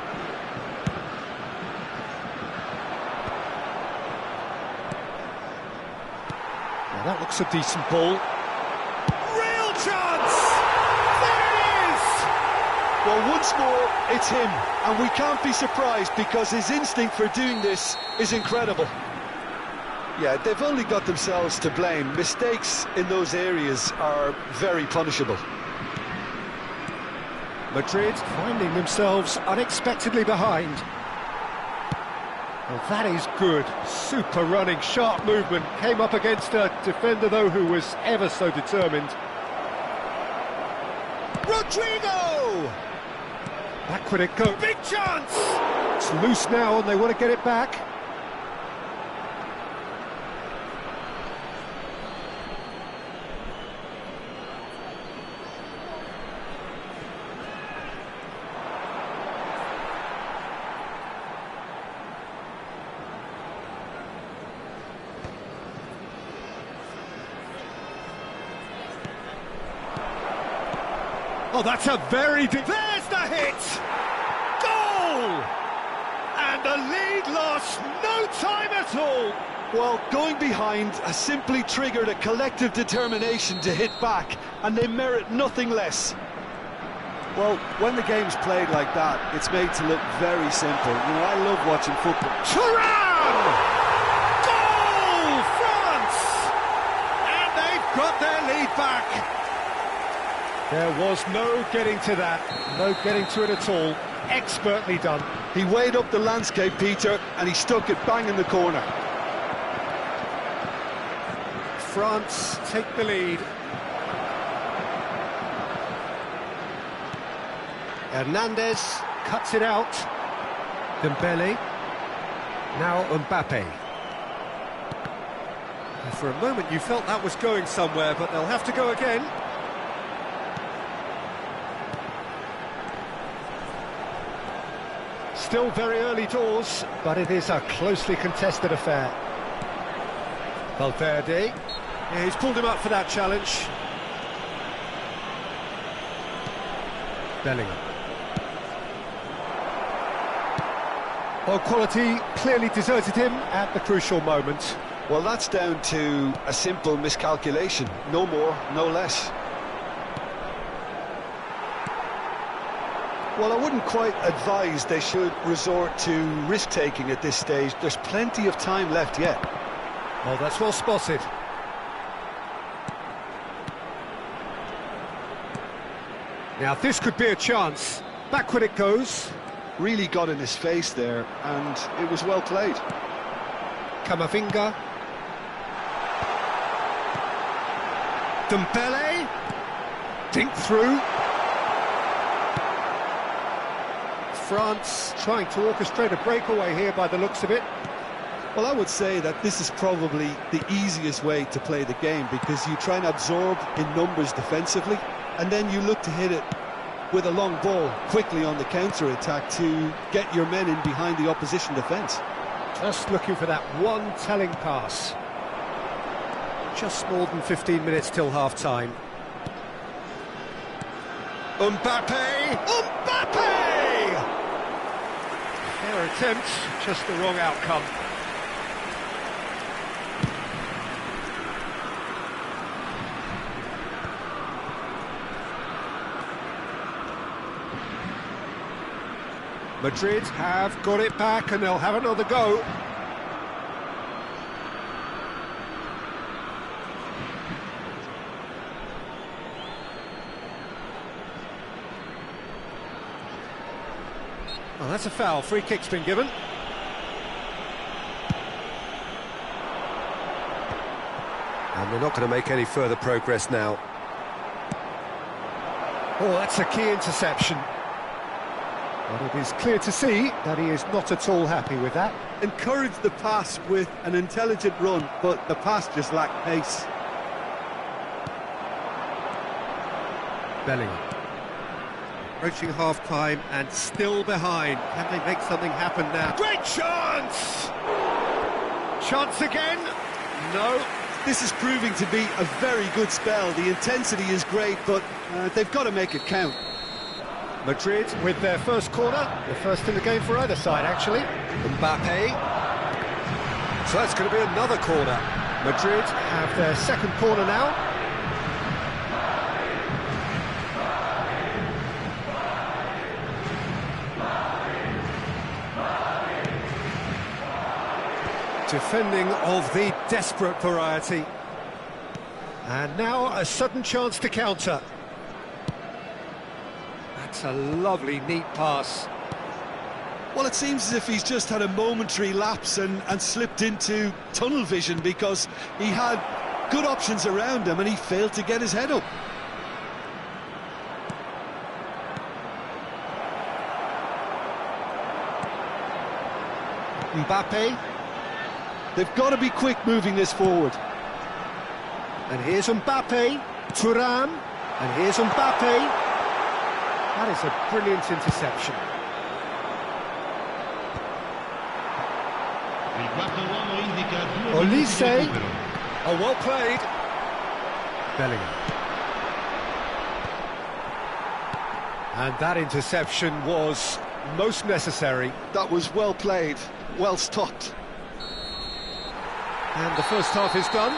That looks a decent ball. Real chance! There it is! Well, once more, it's him, and we can't be surprised because his instinct for doing this is incredible. Yeah, they've only got themselves to blame. Mistakes in those areas are very punishable. Madrid finding themselves unexpectedly behind. Well, that is good. Super running, sharp movement. Came up against a defender, though, who was ever so determined. Rodrigo! Back would it go. Big chance! It's loose now and they want to get it back. Oh, that's a very... There's the hit! Goal! And the lead lost no time at all. Well, going behind has simply triggered a collective determination to hit back, and they merit nothing less. Well, when the game's played like that, it's made to look very simple. You know, I love watching football. Thuram! Goal! France! And they've got their lead back. There was no getting to that, no getting to it at all. Expertly done. He weighed up the landscape, Peter, and he stuck it bang in the corner. France take the lead. Hernandez cuts it out. Dembele. Now Mbappe. For a moment you felt that was going somewhere, but they'll have to go again. Still very early doors, but it is a closely contested affair. Valverde. Yeah, he's pulled him up for that challenge. Bellingham. Well, quality clearly deserted him at the crucial moment. Well, that's down to a simple miscalculation. No more, no less. Well, I wouldn't quite advise they should resort to risk-taking at this stage. There's plenty of time left yet. Oh, that's well spotted. Now, this could be a chance. Backward it goes. Really got in his face there, and it was well played. Camavinga. Dembele. Dink through. France trying to orchestrate a breakaway here by the looks of it. Well, I would say that this is probably the easiest way to play the game, because you try and absorb in numbers defensively, and then you look to hit it with a long ball quickly on the counter-attack to get your men in behind the opposition defence. Just looking for that one telling pass. Just more than 15 minutes till half-time. Mbappe! Mbappe! Fair attempt, just the wrong outcome. Madrid have got it back and they'll have another go. Oh, that's a foul. Free kick's been given. And they're not going to make any further progress now. Oh, that's a key interception. But it is clear to see that he is not at all happy with that. Encouraged the pass with an intelligent run, but the pass just lacked pace. Bellingham. Approaching half-time and still behind. Can they make something happen now? Great chance! Chance again? No. This is proving to be a very good spell. The intensity is great, but they've got to make it count. Madrid with their first corner, the first in the game for either side, actually. Mbappe. So that's going to be another corner. Madrid have their second corner now. Defending of the desperate variety. And now a sudden chance to counter. That's a lovely, neat pass. Well, it seems as if he's just had a momentary lapse and slipped into tunnel vision, because he had good options around him and he failed to get his head up. Mbappe. They've got to be quick moving this forward. And here's Mbappe. Thuram. And here's Mbappe. That is a brilliant interception. Il quarto uomo indica 2 minuti di Olise. recupero. Oh, well played. Bellingham. And that interception was most necessary. That was well played, well stopped. And the first half is done.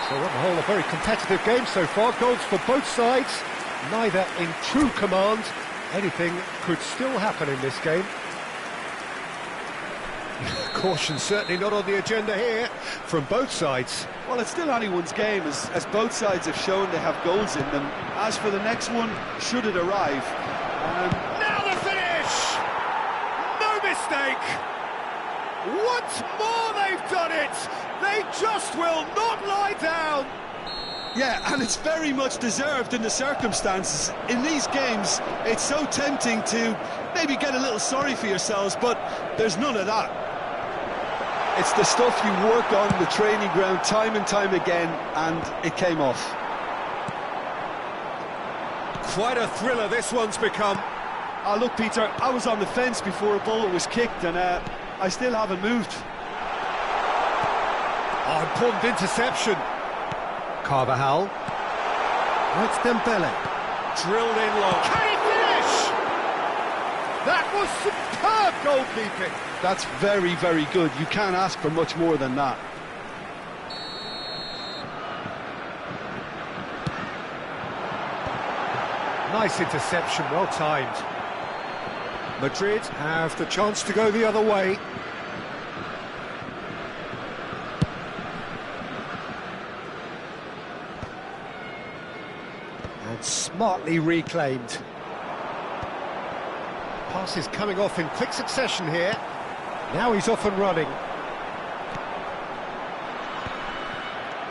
So on the whole, a very competitive game so far. Goals for both sides, neither in true command. Anything could still happen in this game. Caution certainly not on the agenda here from both sides. Well, it's still anyone's game, as both sides have shown they have goals in them. As for the next one, should it arrive... Now the finish! No mistake! Once more they've done it! They just will not lie down! Yeah, and it's very much deserved in the circumstances. In these games, it's so tempting to maybe get a little sorry for yourselves, but there's none of that. It's the stuff you work on the training ground time and time again, and it came off. Quite a thriller this one's become. Oh, look, Peter, I was on the fence before a bullet was kicked, and I still haven't moved. Oh, important interception. Carvajal. Oh, it's Dembele. Drilled in low. Can he finish? That was superb goalkeeping. That's very, very good. You can't ask for much more than that. Nice interception, well timed. Madrid have the chance to go the other way. And smartly reclaimed. Pass is coming off in quick succession here. Now he's off and running.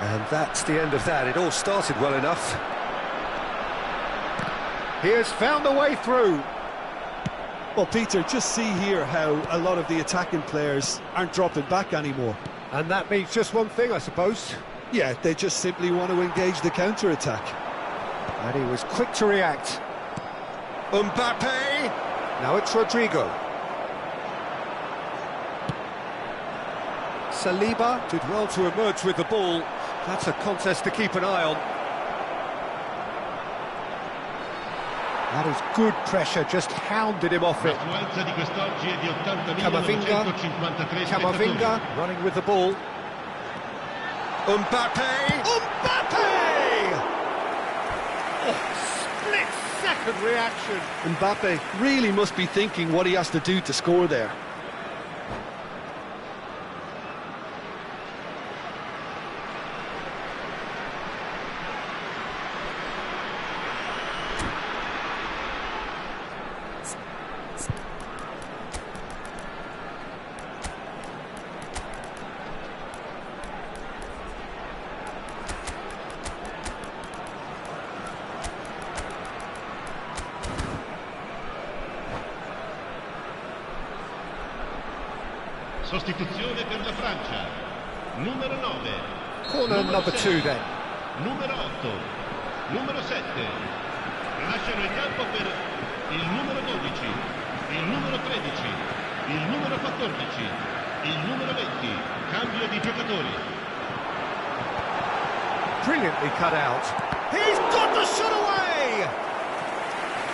And that's the end of that. It all started well enough. He has found a way through. Well, Peter, just see here how a lot of the attacking players aren't dropping back anymore. And that means just one thing, I suppose. Yeah, they just simply want to engage the counter-attack. And he was quick to react. Mbappe! Now it's Rodrigo. Saliba did well to emerge with the ball. That's a contest to keep an eye on. That is good pressure, just hounded him off it. L'affluenza di quest'oggi è di Camavinga, 80.953 Camavinga running with the ball. Mbappe! Mbappe! Oh, split-second reaction. Mbappe really must be thinking what he has to do to score there. Sostituzione per la Francia. Numero 9. Corner number 2 then. Numero 8. Numero 7. Lasciano il campo per il numero 12, il numero 13, il numero 14, il numero 20. Cambio di giocatori. Brilliantly cut out. He's got the shot away!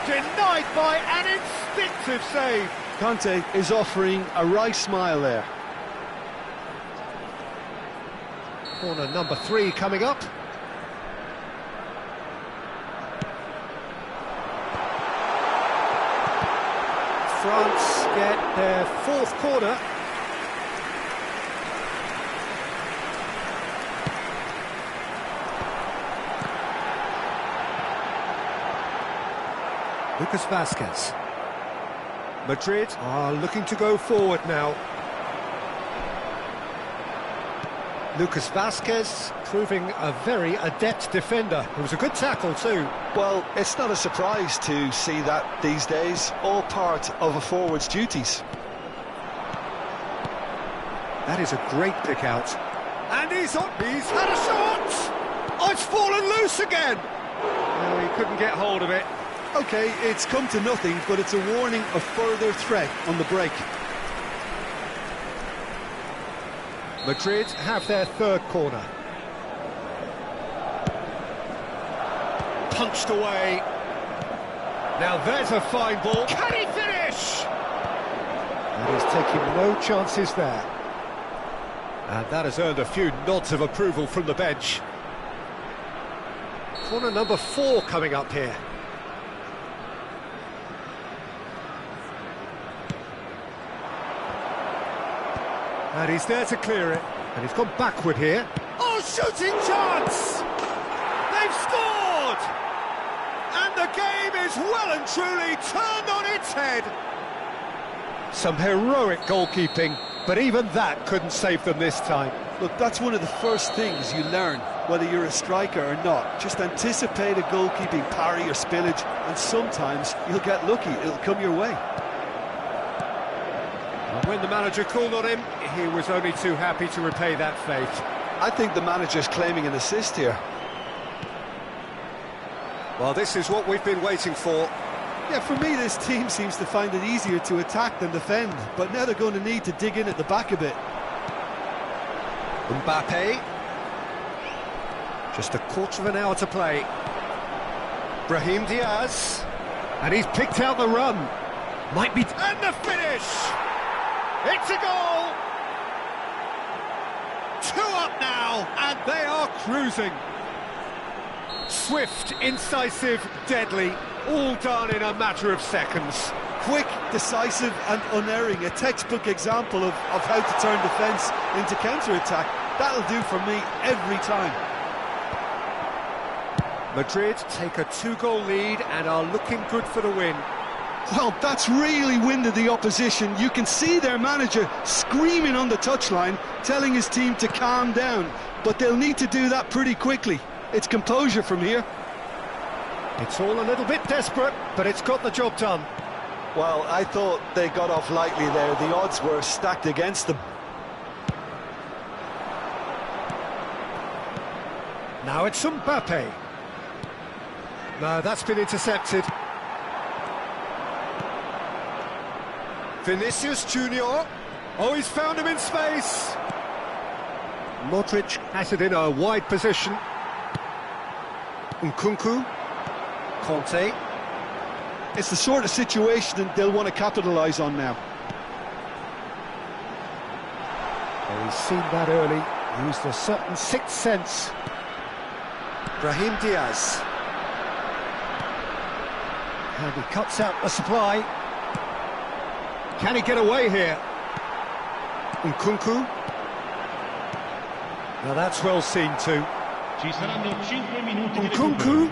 Denied by an instinctive save. Conte is offering a wry smile there. Corner number 3 coming up. France get their 4th corner. Lucas Vazquez. Madrid are looking to go forward now. Lucas Vazquez proving a very adept defender. It was a good tackle too. Well, it's not a surprise to see that these days, all part of a forward's duties. That is a great pick out. And he's had a shot! Oh, it's fallen loose again! No, he couldn't get hold of it. OK, it's come to nothing, but it's a warning of further threat on the break. Madrid have their third corner. Punched away. Now there's a fine ball. Can he finish? And he's taking no chances there. And that has earned a few nods of approval from the bench. Corner number 4 coming up here. And he's there to clear it. And he's gone backward here. Oh, shooting chance! They've scored! And the game is well and truly turned on its head. Some heroic goalkeeping, but even that couldn't save them this time. Look, that's one of the first things you learn, whether you're a striker or not. Just anticipate a goalkeeping parry or spillage, and sometimes you'll get lucky, it'll come your way. And when the manager called on him, he was only too happy to repay that faith. I think the manager's claiming an assist here. Well, this is what we've been waiting for. Yeah, for me, this team seems to find it easier to attack than defend, but now they're going to need to dig in at the back a bit. Mbappe. Just a quarter of an hour to play. Brahim Diaz. And he's picked out the run. Might be... And the finish! It's a goal! 2 up now, and they are cruising. Swift, incisive, deadly, all done in a matter of seconds. Quick, decisive and unerring, a textbook example of how to turn defence into counter-attack. That'll do for me every time. Madrid take a 2-goal lead and are looking good for the win. Well, that's really winded the opposition. You can see their manager screaming on the touchline, telling his team to calm down. But they'll need to do that pretty quickly. It's composure from here. It's all a little bit desperate, but it's got the job done. Well, I thought they got off lightly there. The odds were stacked against them. Now it's Mbappe. No, that's been intercepted. Vinicius Junior. Oh, he's found him in space. Modric has it in a wide position. Nkunku. Conte. It's the sort of situation that they'll want to capitalise on now. Oh, he's seen that early. Used a certain sixth sense. Brahim Diaz. And he cuts out the supply. Can he get away here? Nkunku. Now that's well seen too. Ci saranno 5 minuti di Nkunku.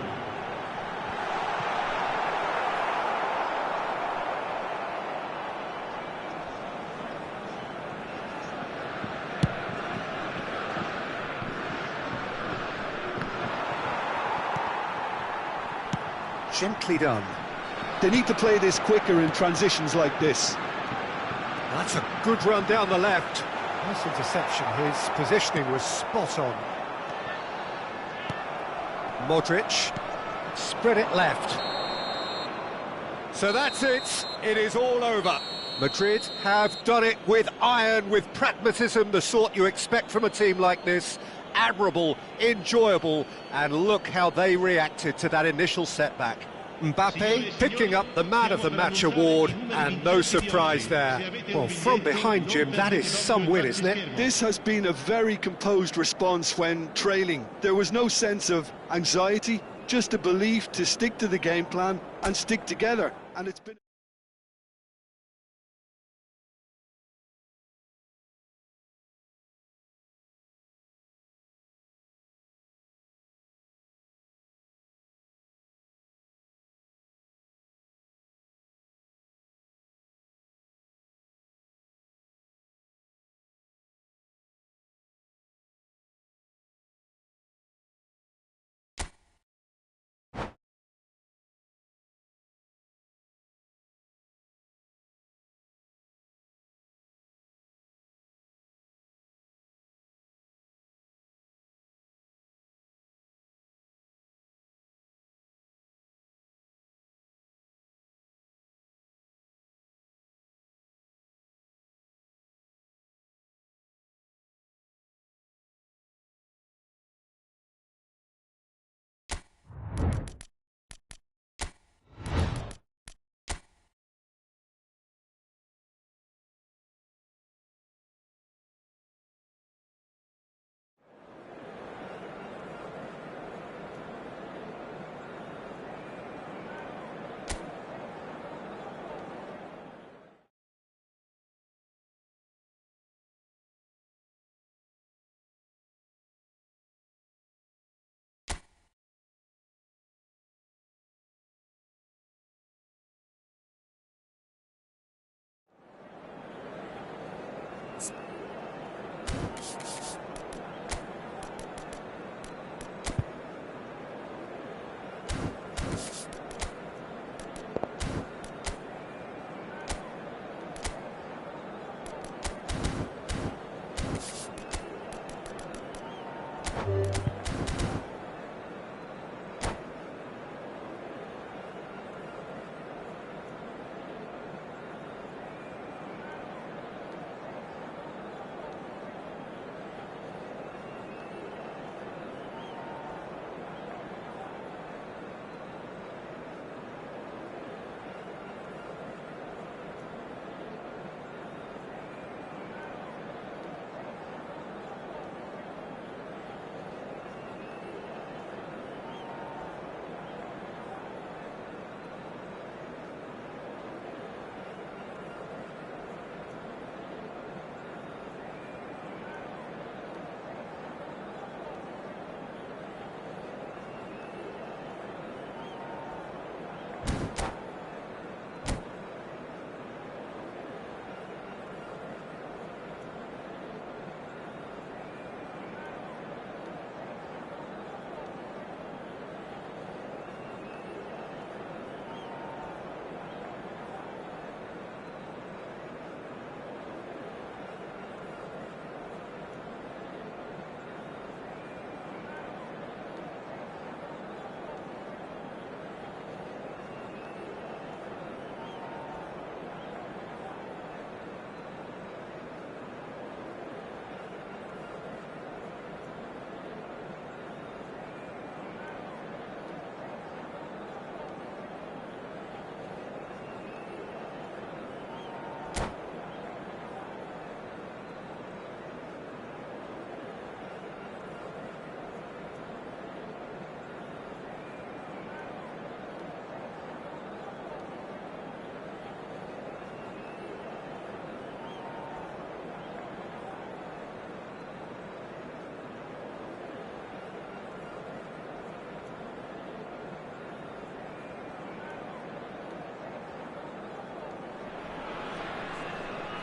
Gently done. They need to play this quicker in transitions like this. That's a good run down the left. Nice interception. His positioning was spot on. Modric. Spread it left. So that's it. It is all over. Madrid have done it with iron, with pragmatism, the sort you expect from a team like this. Admirable, enjoyable, and look how they reacted to that initial setback. Mbappe picking up the Man of the Match award, and no surprise there. Well, from behind, Jim, that is some win, isn't it? This has been a very composed response when trailing. There was no sense of anxiety, just a belief to stick to the game plan and stick together, and it's been...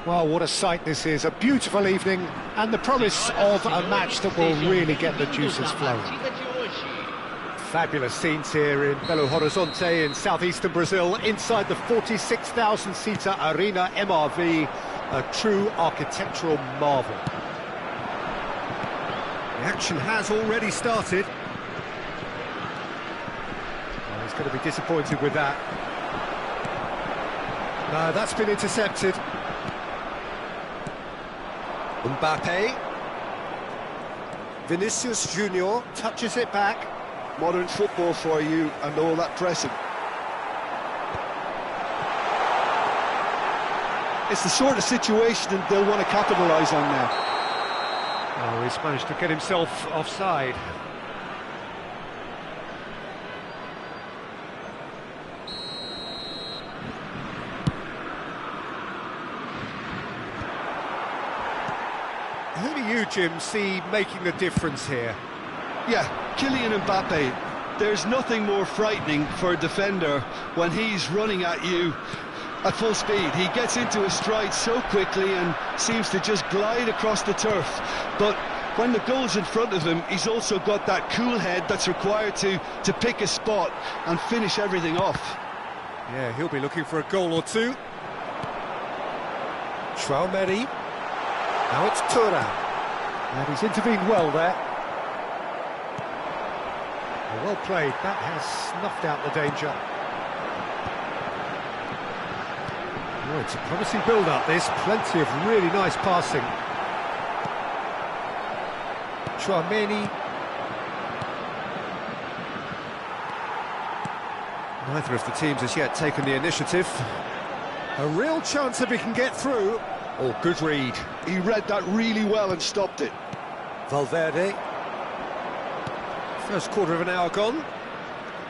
Well, what a sight this is, a beautiful evening and the promise of a match that will really get the juices flowing. Fabulous scenes here in Belo Horizonte in southeastern Brazil, inside the 46,000-seater Arena MRV, a true architectural marvel. The action has already started. Well, he's going to be disappointed with that. No, that's been intercepted. Mbappe. Vinicius Junior touches it back. Modern football for you and all that pressing. It's the sort of situation that they'll want to capitalise on now. Oh, he's managed to get himself offside. Who do you, Jim, see making the difference here? Yeah, Kylian Mbappe. There's nothing more frightening for a defender when he's running at you at full speed. He gets into a stride so quickly and seems to just glide across the turf. But when the goal's in front of him, he's also got that cool head that's required to pick a spot and finish everything off. Yeah, he'll be looking for a goal or two. Traoré. Now it's Thuram. And he's intervened well there. Well played, that has snuffed out the danger. Oh, it's a promising build-up, this. Plenty of really nice passing. Traoré. Neither of the teams has yet taken the initiative. A real chance if he can get through. Oh, good read. He read that really well and stopped it. Valverde. First quarter of an hour gone.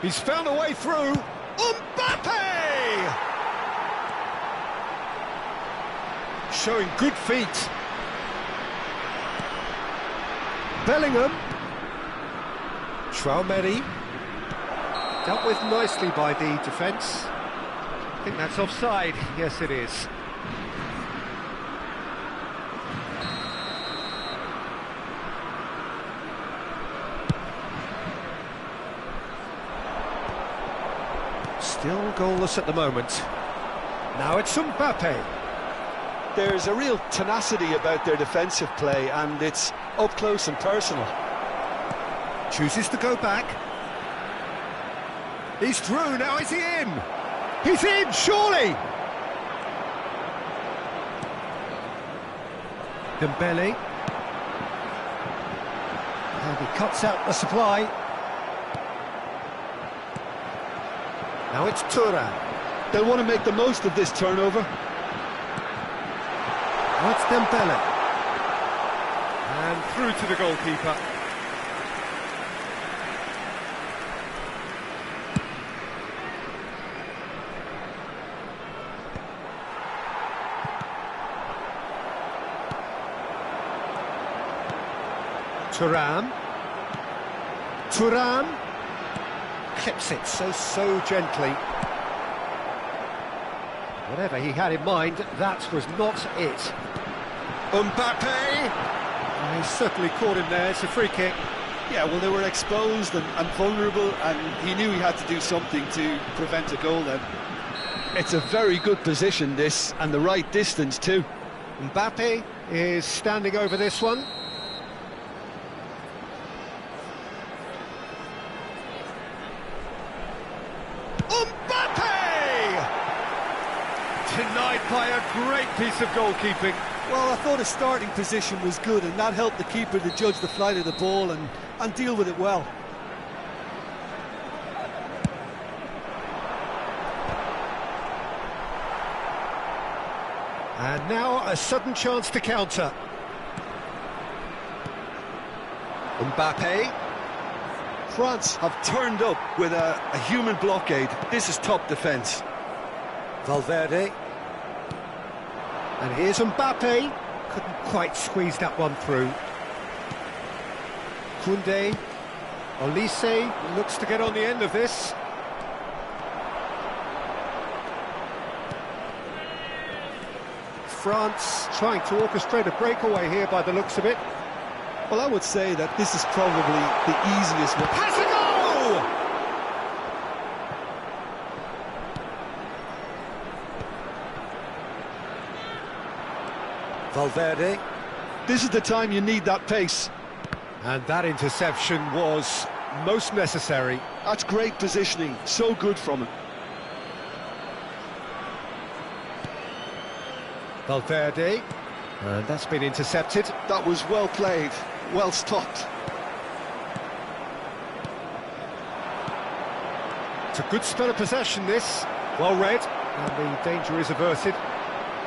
He's found a way through. Mbappe! Showing good feet. Bellingham. Traoré. Dealt with nicely by the defence. I think that's offside. Yes, it is. Still goalless at the moment. Now it's Mbappe. There's a real tenacity about their defensive play, and it's up close and personal. Chooses to go back. He's through, now is he in? He's in, surely! Dembele. And he cuts out the supply. Now it's Thuram. They'll want to make the most of this turnover. Now it's Dembele. And through to the goalkeeper. Thuram clips it so gently. Whatever he had in mind, that was not it. Mbappe! Oh, he's certainly caught him there, it's a free kick. Yeah, well, they were exposed and vulnerable, and he knew he had to do something to prevent a goal then. It's a very good position, this, and the right distance too. Mbappe is standing over this one. Denied by a great piece of goalkeeping. Well, I thought his starting position was good, and that helped the keeper to judge the flight of the ball and deal with it well. And now a sudden chance to counter. Mbappe. France have turned up with a human blockade. This is top defence. Valverde. And here's Mbappe. Couldn't quite squeeze that one through. Koundé. Olise looks to get on the end of this. France trying to orchestrate a breakaway here by the looks of it. Well, I would say that this is probably the easiest one. Has a goal! Valverde. This is the time you need that pace. And that interception was most necessary. That's great positioning, so good from him. Valverde. And that's been intercepted. That was well played, well stopped. It's a good spell of possession, this. Well read, and the danger is averted.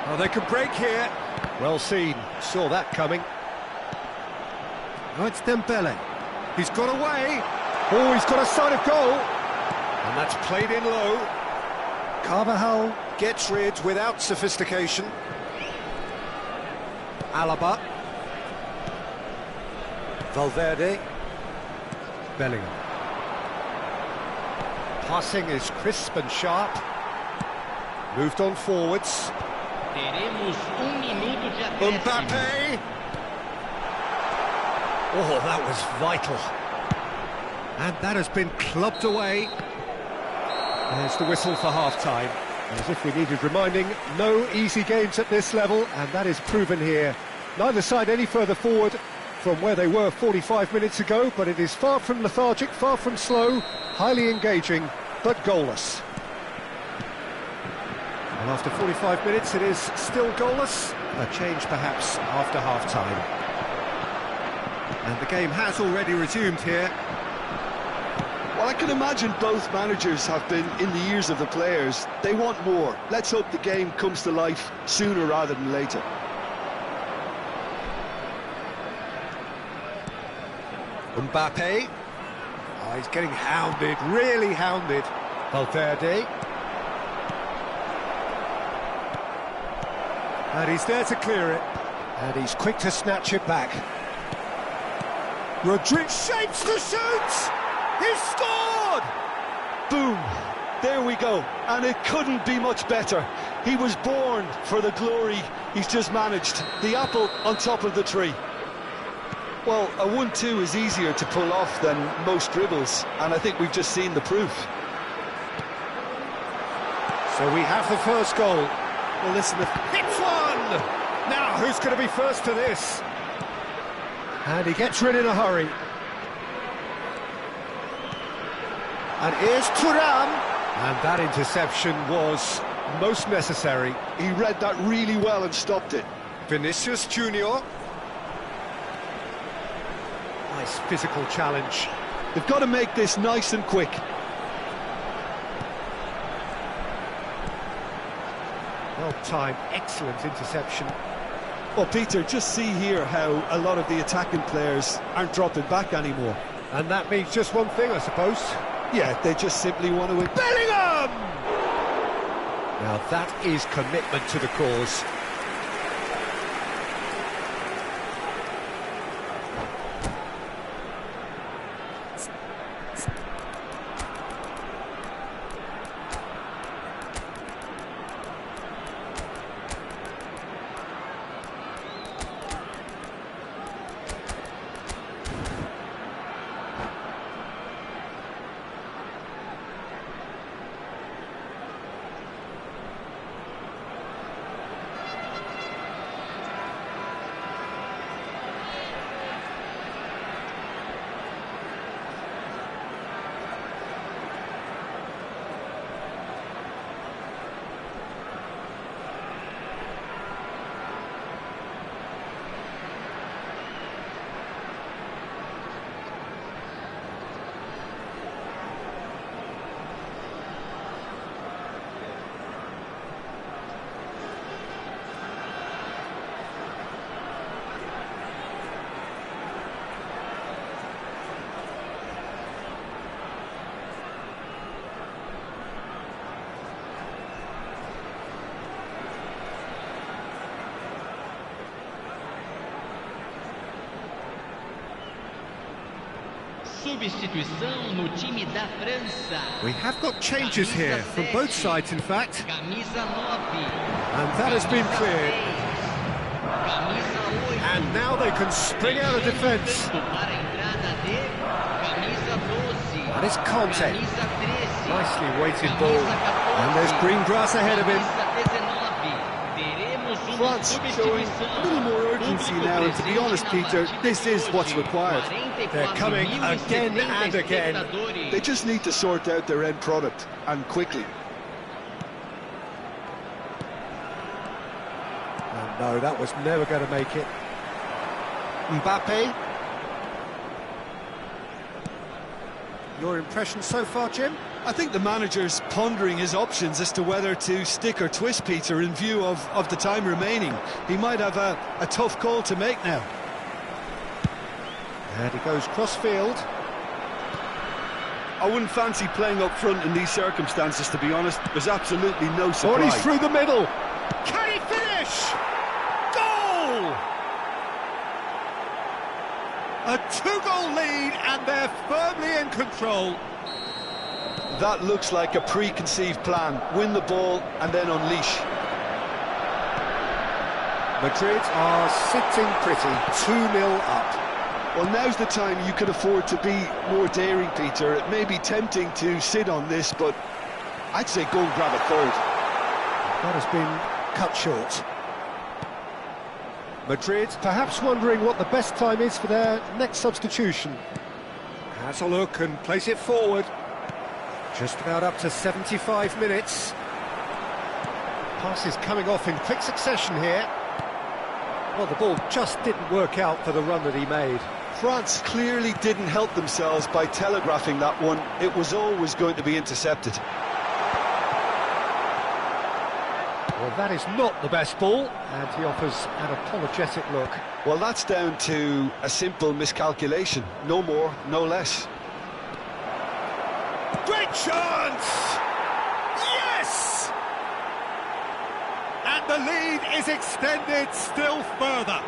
Oh, they could break here. Well seen, saw that coming. Oh, it's Dembele. He's got away. Oh, he's got a sight of goal. And that's played in low. Carvajal gets rid without sophistication. Alaba. Valverde. Bellingham. Passing is crisp and sharp. Moved on forwards. Mbappe! Oh, that was vital. And that has been clubbed away. There's the whistle for half-time. As if we needed reminding, no easy games at this level, and that is proven here. Neither side any further forward from where they were 45 minutes ago, but it is far from lethargic, far from slow, highly engaging, but goalless. And after 45 minutes, it is still goalless. A change, perhaps, after half-time. And the game has already resumed here. Well, I can imagine both managers have been in the ears of the players. They want more. Let's hope the game comes to life sooner rather than later. Mbappe. Oh, he's getting hounded, really hounded. Valverde. And he's there to clear it. And he's quick to snatch it back. Rodrigo shapes to shoot! He scored! Boom! There we go. And it couldn't be much better. He was born for the glory he's just managed. The apple on top of the tree. Well, a 1-2 is easier to pull off than most dribbles, and I think we've just seen the proof. So we have the first goal. Well, listen, Hits one! Now, who's going to be first to this? And he gets rid in a hurry. And here's Thuram. And that interception was most necessary. He read that really well and stopped it. Vinicius Junior. Nice physical challenge. They've got to make this nice and quick. Well-timed, excellent interception. Well, Peter, just see here how a lot of the attacking players aren't dropping back anymore. And that means just one thing, I suppose. Yeah, they just simply want to win. Bellingham! Now that is commitment to the cause. Substituição no time da França. We have got changes here, from both sides in fact. Camisa 9. And that has been cleared. Camisa 8. And now they can spring out of defence. Para a entrada de camisa 12. And it's Conte. Camisa 13. Nicely weighted ball. And there's green grass ahead of him. Camisa 19. Teremos uma France showing a little more urgency now, and to be honest, Peter, this is what's required. They're coming again and again. They just need to sort out their end product, and quickly. Oh, no, that was never going to make it. Mbappe. Your impression so far, Jim? I think the manager's pondering his options as to whether to stick or twist, Peter, in view of the time remaining. He might have a tough call to make now. And he goes cross-field. I wouldn't fancy playing up front in these circumstances, to be honest. There's absolutely no Oh, surprise. he's through the middle. Can he finish? Goal! A two-goal lead, and they're firmly in control. That looks like a preconceived plan. Win the ball and then unleash. Madrid are sitting pretty, 2-0 up. Well, now's the time you can afford to be more daring, Peter. It may be tempting to sit on this, but I'd say go and grab a third. That has been cut short. Madrid perhaps wondering what the best time is for their next substitution. Has a look and plays it forward. Just about up to 75 minutes. Passes coming off in quick succession here. Well, the ball just didn't work out for the run that he made. France clearly didn't help themselves by telegraphing that one. It was always going to be intercepted. Well, that is not the best ball, and he offers an apologetic look. Well, that's down to a simple miscalculation. No more, no less. Great chance! Yes! And the lead is extended still further.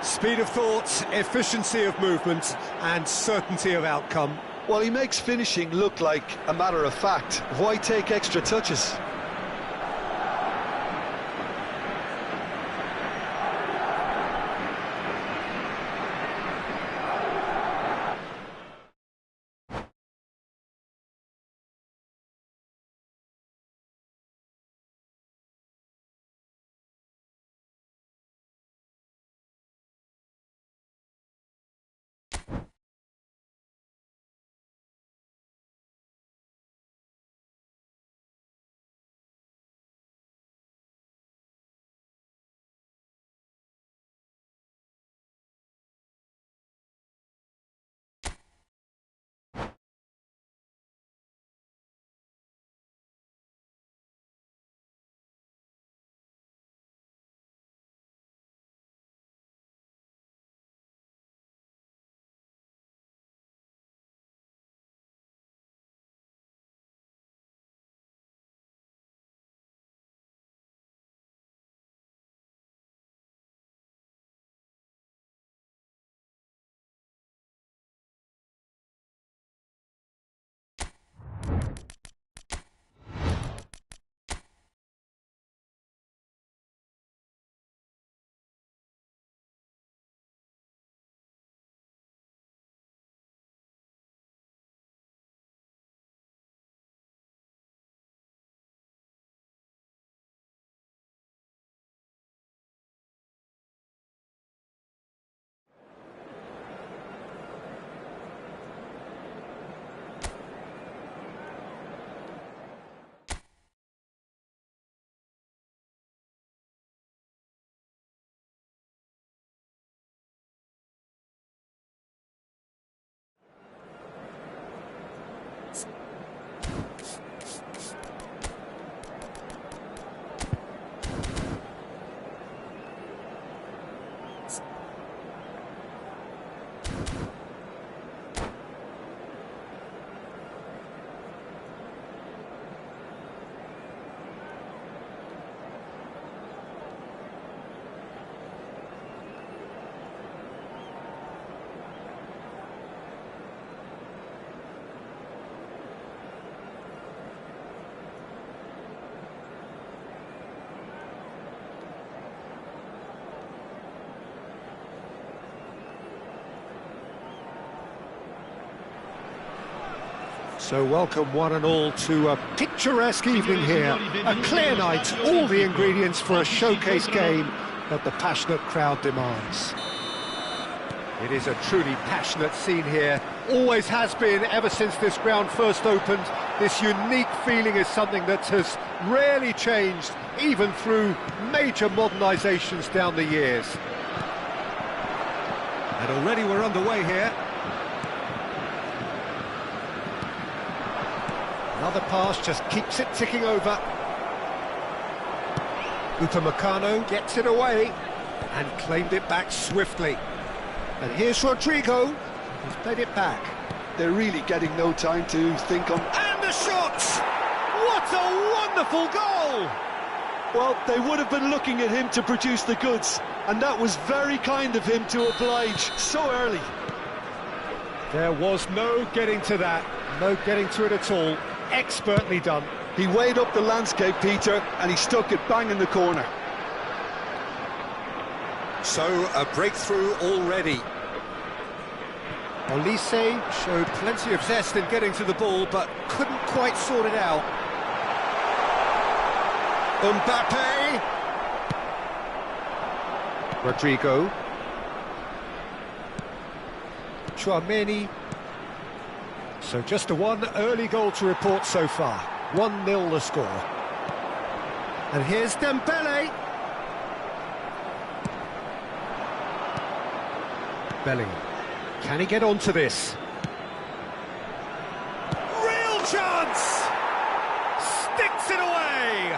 Speed of thought, efficiency of movement, and certainty of outcome. Well, he makes finishing look like a matter of fact. Why take extra touches? So welcome one and all to a picturesque evening here, a clear night, all the ingredients for a showcase game that the passionate crowd demands. It is a truly passionate scene here, always has been ever since this ground first opened. This unique feeling is something that has rarely changed, even through major modernisations down the years. And already we're underway here. Another pass just keeps it ticking over. Upamecano gets it away and claimed it back swiftly. And here's Rodrigo, he's played it back. They're really getting no time to think on. And the shot! What a wonderful goal! Well, they would have been looking at him to produce the goods, and that was very kind of him to oblige so early. There was no getting to that, no getting to it at all. Expertly done. He weighed up the landscape, Peter, and he stuck it bang in the corner. So, a breakthrough already. Olise showed plenty of zest in getting to the ball, but couldn't quite sort it out. Mbappe. Rodrigo. Chouameni. So just a one early goal to report so far. 1-0 the score. And here's Dembele. Bellingham. Can he get onto this? Real chance! Sticks it away!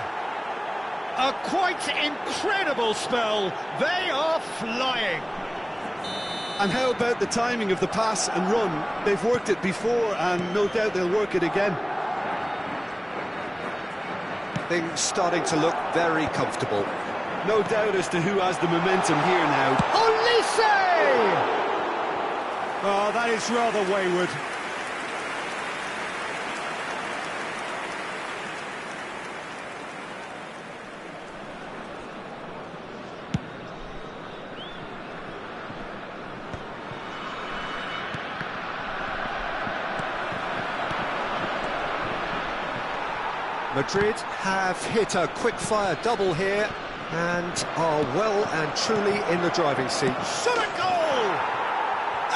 A quite incredible spell. They are flying. And how about the timing of the pass and run? They've worked it before, and no doubt they'll work it again. Things starting to look very comfortable. No doubt as to who has the momentum here now. Olise! Oh, that is rather wayward. Madrid have hit a quick-fire double here and are well and truly in the driving seat. Shot a goal!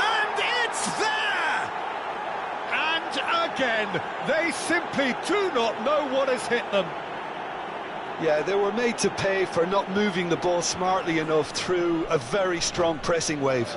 And it's there! And again, they simply do not know what has hit them. Yeah, they were made to pay for not moving the ball smartly enough through a very strong pressing wave.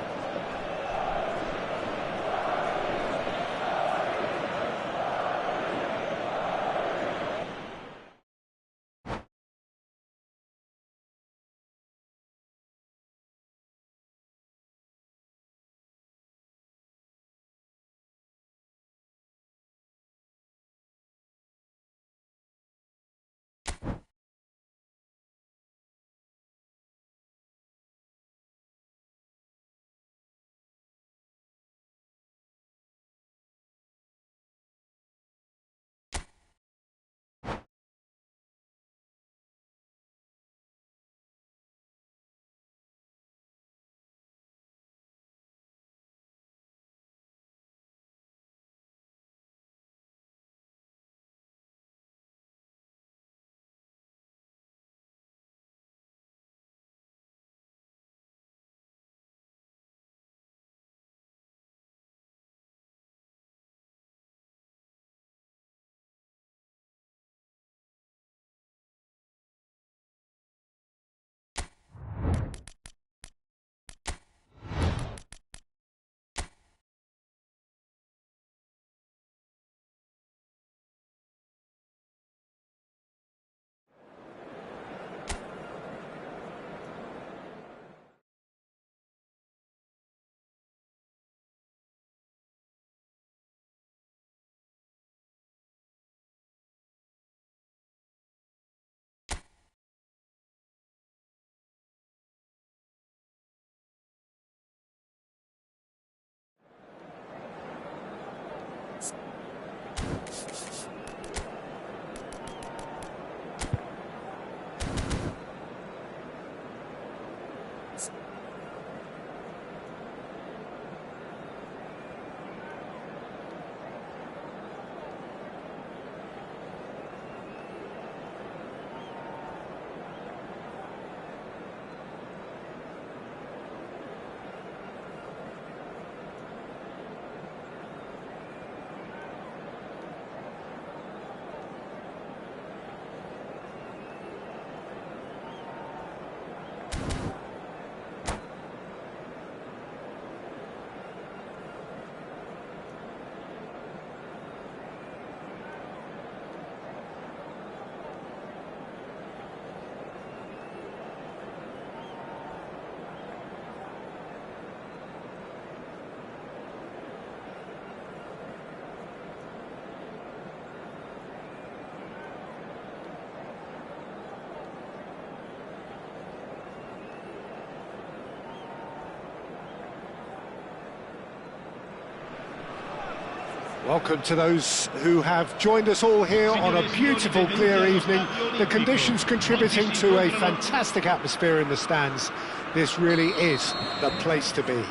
Welcome to those who have joined us all here on a beautiful, clear evening. The conditions contributing to a fantastic atmosphere in the stands. This really is the place to be.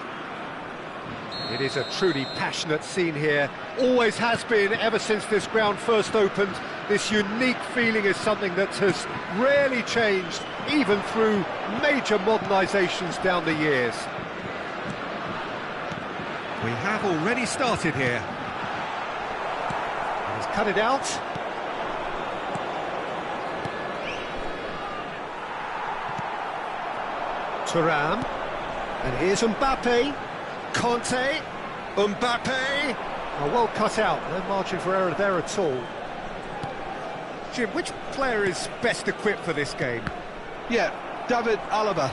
It is a truly passionate scene here. Always has been ever since this ground first opened. This unique feeling is something that has rarely changed, even through major modernisations down the years. We have already started here. He's cut it out. Thuram. And here's Mbappe. Conte. Mbappe. Oh, well cut out. No margin for error there at all. Jim, which player is best equipped for this game? Yeah, David Alaba.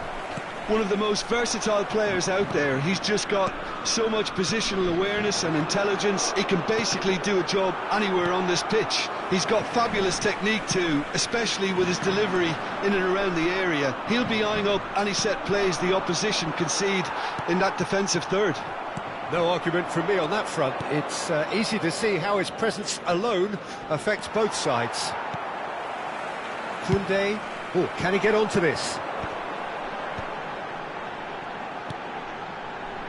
One of the most versatile players out there. He's just got so much positional awareness and intelligence. He can basically do a job anywhere on this pitch. He's got fabulous technique too, especially with his delivery in and around the area. He'll be eyeing up any set plays the opposition concede in that defensive third. No argument from me on that front. It's easy to see how his presence alone affects both sides. Koundé. Oh, can he get onto this?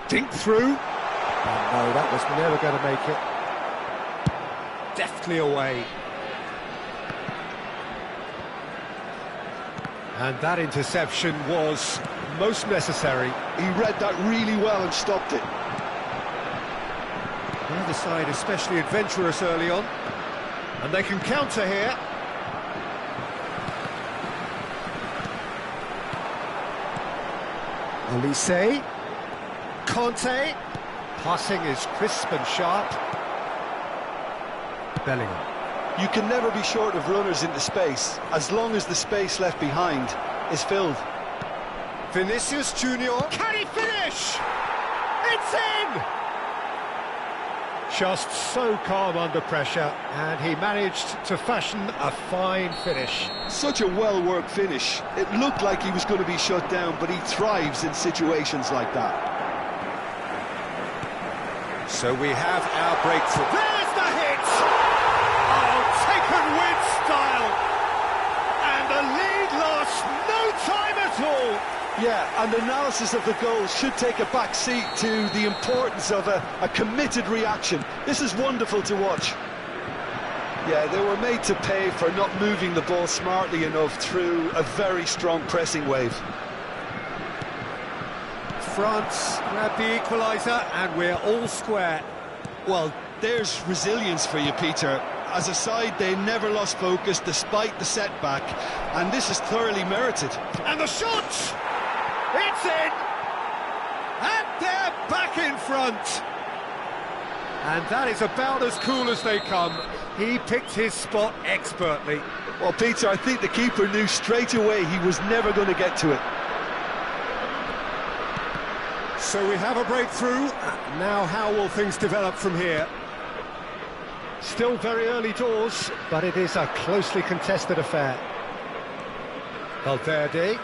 Dink through. Oh, no, that was never going to make it. Deftly away. And that interception was most necessary. He read that really well and stopped it. The other side especially adventurous early on. And they can counter here. Olise. Conte. Passing is crisp and sharp. Bellingham. You can never be short of runners into space, as long as the space left behind is filled. Vinicius Junior. Can he finish? It's in! Just so calm under pressure, and he managed to fashion a fine finish. Such a well-worked finish. It looked like he was going to be shut down, but he thrives in situations like that. So we have our breakthrough. There's the hit! Oh, taken with style! And the lead lost no time at all! Yeah, and analysis of the goal should take a back seat to the importance of a committed reaction. This is wonderful to watch. Yeah, they were made to pay for not moving the ball smartly enough through a very strong pressing wave. France grab the equaliser, and we're all square. Well, there's resilience for you, Peter. As a side, they never lost focus despite the setback, and this is thoroughly merited. And the shot! It's in! And they're back in front! And that is about as cool as they come. He picked his spot expertly. Well, Peter, I think the keeper knew straight away he was never going to get to it. So we have a breakthrough. Now how will things develop from here? Still very early doors, but it is a closely contested affair. Valverde.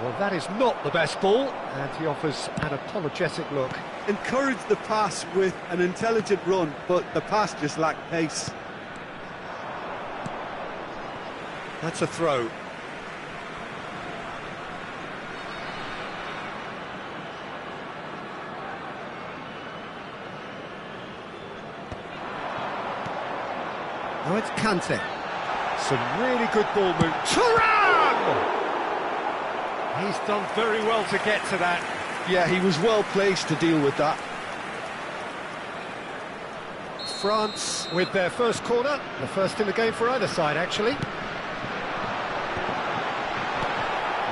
Well, that is not the best ball, and he offers an apologetic look. Encouraged the pass with an intelligent run, but the pass just lacked pace. That's a throw. Now it's Kante. Some really good ball move. Thuram! He's done very well to get to that. Yeah, he was well placed to deal with that. France with their first corner, the first in the game for either side, actually.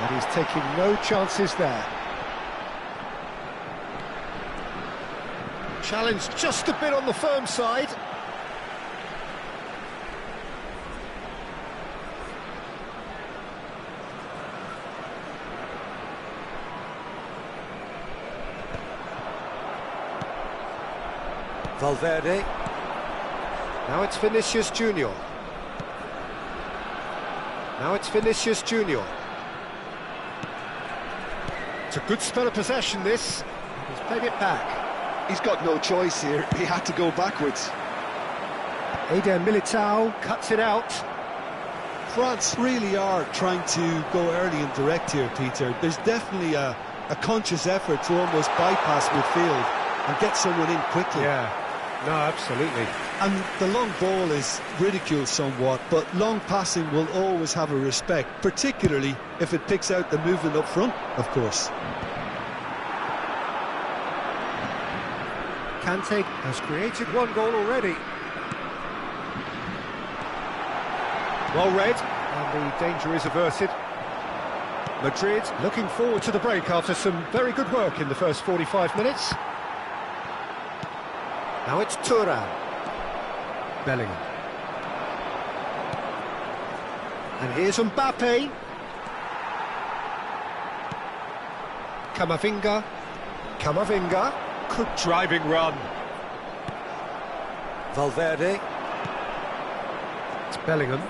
And he's taking no chances there. Challenge just a bit on the firm side. Valverde. Now it's Vinicius Junior. Now it's Vinicius Junior. It's a good spell of possession, this. He's played it back. He's got no choice here. He had to go backwards. Eder Militao cuts it out. France really are trying to go early and direct here, Peter. There's definitely a conscious effort to almost bypass midfield and get someone in quickly. Yeah, no, absolutely. And the long ball is ridiculed somewhat, but long passing will always have a respect, particularly if it picks out the movement up front, of course. Kante has created one goal already. Well read, and the danger is averted. Madrid looking forward to the break after some very good work in the first 45 minutes. Now it's Thuram. Bellingham. And here's Mbappe. Camavinga. Good driving run. Valverde. It's Bellingham.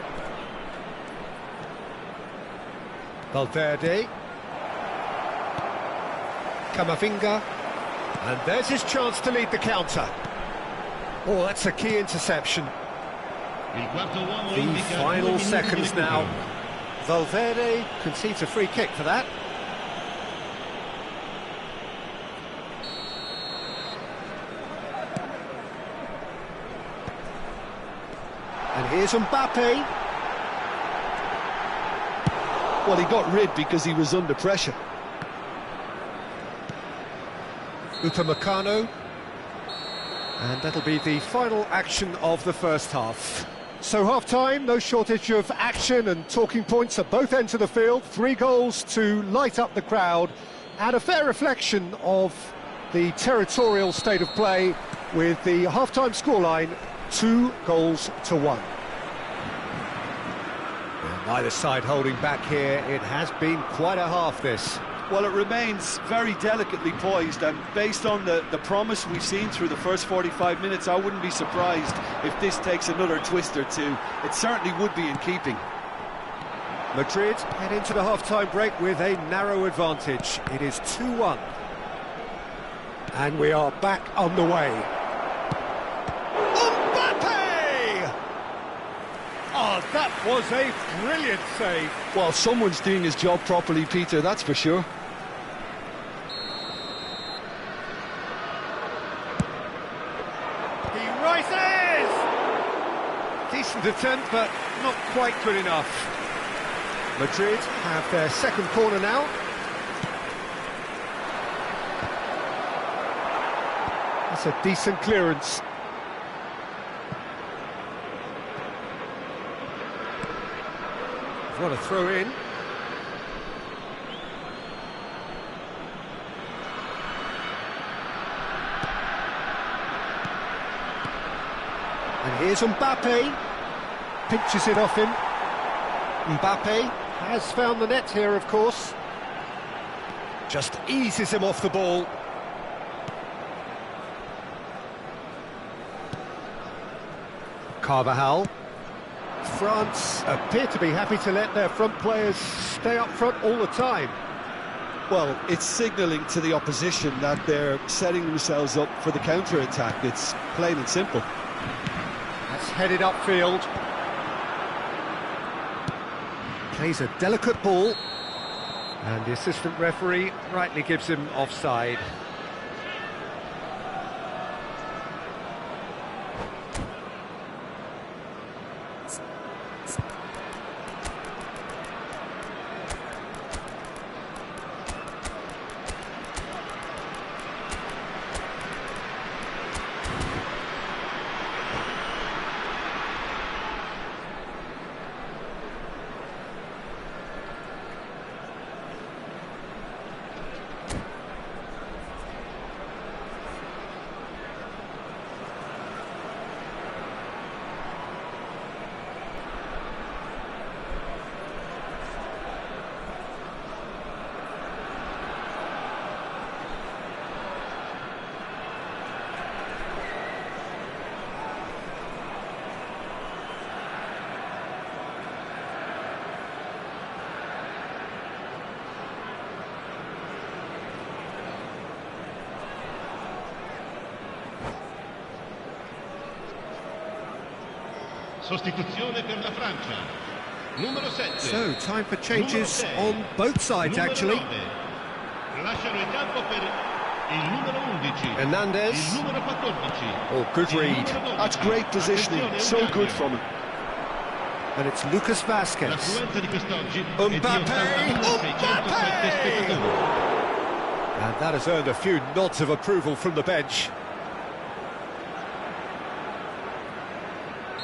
Valverde. Camavinga. And there's his chance to lead the counter. Oh, that's a key interception. The final seconds now. Valverde concedes a free kick for that. And here's Mbappe. Well, he got rid because he was under pressure. Upamecano. And that'll be the final action of the first half. So half-time, no shortage of action and talking points at both ends of the field. 3 goals to light up the crowd, and a fair reflection of the territorial state of play with the half-time scoreline 2-1. And neither side holding back here. It has been quite a half, this. Well, it remains very delicately poised, and based on the promise we've seen through the first 45 minutes, I wouldn't be surprised if this takes another twist or two. It certainly would be in keeping. Madrid head into the half-time break with a narrow advantage. It is 2-1. And we are back on the way. Mbappe! Oh, that was a brilliant save. Well, someone's doing his job properly, Peter, that's for sure. He rises! Decent attempt, but not quite good enough. Madrid have their second corner now. That's a decent clearance. What a throw in. And here's Mbappe. Pinches it off him. Mbappe has found the net here, of course. Just eases him off the ball. Carvajal. France appear to be happy to let their front players stay up front all the time. Well, it's signalling to the opposition that they're setting themselves up for the counter-attack. It's plain and simple. That's headed upfield. Plays a delicate ball. And the assistant referee rightly gives him offside. Sostituzione per la Francia. Numero 7. So, time for changes on both sides, actually. 9. Lasciano il campo per il numero 11. Hernandez. Il numero 14. Oh, good Il read. numero 12. That's great positioning. Attenzione, So un good cambio. from him. And it's Lucas Vazquez. L'affluenza di quest'oggi è di Mbappé! 80.607 spettatori. And that has earned a few nods of approval from the bench.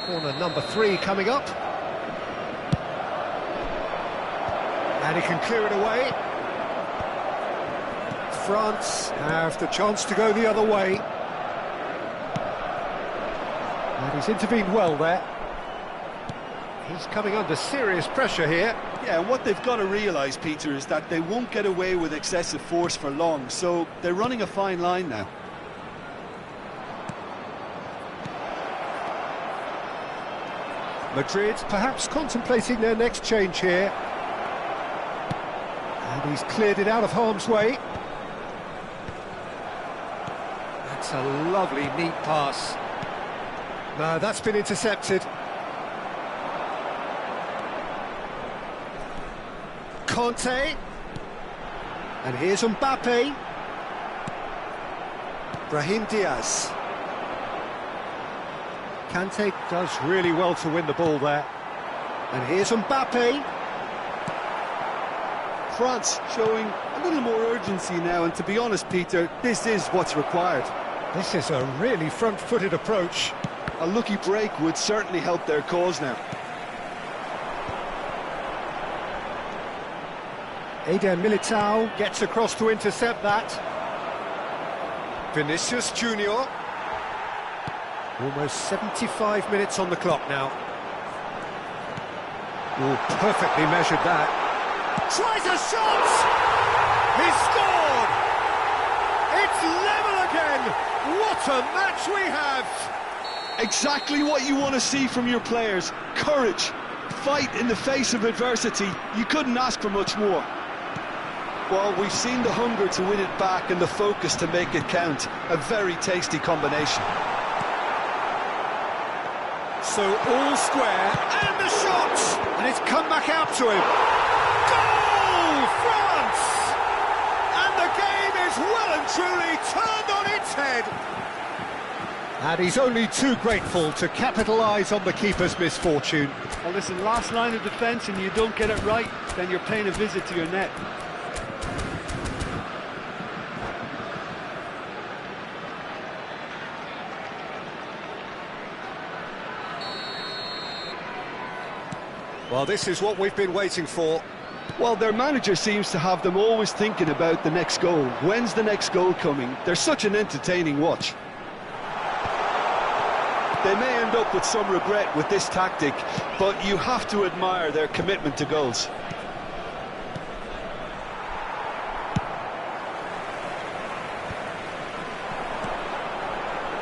Corner number 3 coming up. And he can clear it away. France have the chance to go the other way. And he's intervened well there. He's coming under serious pressure here. Yeah, and what they've got to realise, Peter, is that they won't get away with excessive force for long, so they're running a fine line now. Madrid perhaps contemplating their next change here. And he's cleared it out of harm's way. That's a lovely, neat pass. No, that's been intercepted. Conte. And here's Mbappé. Brahim Diaz. Kante does really well to win the ball there. And here's Mbappé. France showing a little more urgency now, and to be honest, Peter, this is what's required. This is a really front-footed approach. A lucky break would certainly help their cause now. Eder Militao gets across to intercept that. Vinicius Junior. Almost 75 minutes on the clock now. Oh, perfectly measured that. Tries a shot! He's scored! It's level again! What a match we have! Exactly what you want to see from your players. Courage, fight in the face of adversity. You couldn't ask for much more. Well, we've seen the hunger to win it back and the focus to make it count. A very tasty combination. So all square, and the shot! And it's come back out to him. Goal! France! And the game is well and truly turned on its head. And he's only too grateful to capitalise on the keeper's misfortune. Well, listen, last line of defence and you don't get it right, then you're paying a visit to your net. Well, this is what we've been waiting for. Well, their manager seems to have them always thinking about the next goal. When's the next goal coming? They're such an entertaining watch. They may end up with some regret with this tactic, but you have to admire their commitment to goals.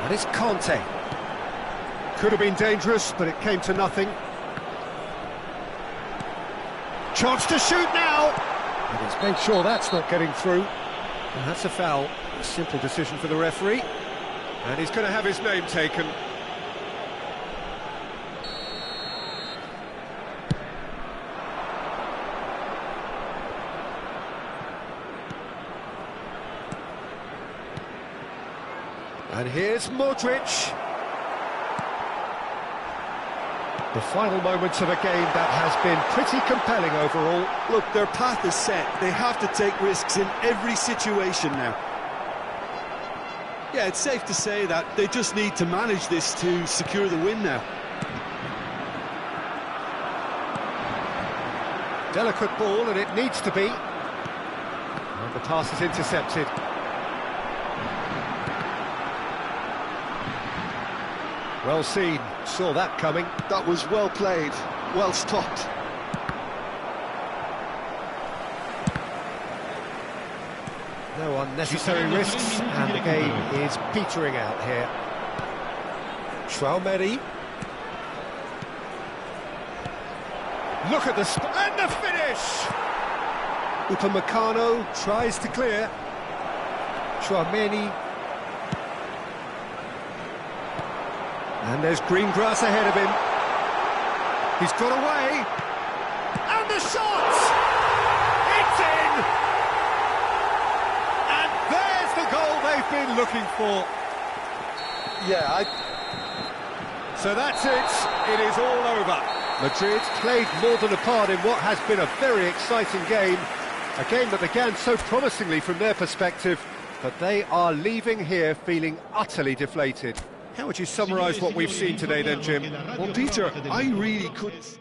And it's Conte. Could have been dangerous, but it came to nothing. Chance to shoot now! And he's made sure that's not getting through. And that's a foul. A simple decision for the referee. And he's going to have his name taken. And here's Modric. The final moments of a game that has been pretty compelling overall. Look, their path is set. They have to take risks in every situation now. Yeah, it's safe to say that they just need to manage this to secure the win now. Delicate ball, and it needs to be. And the pass is intercepted. Well seen, saw that coming. That was well played, well stopped. No unnecessary risks, and the game is petering out here. Traumeri. Look at the and the finish! Upamecano tries to clear. Traumeri. And there's green grass ahead of him. He's got away. And the shot! It's in! And there's the goal they've been looking for. Yeah, So that's it. It is all over. Madrid played more than a part in what has been a very exciting game. A game that began so promisingly from their perspective, but they are leaving here feeling utterly deflated. How would you summarise what we've seen today then, Jim? Well, Peter, I really couldn't...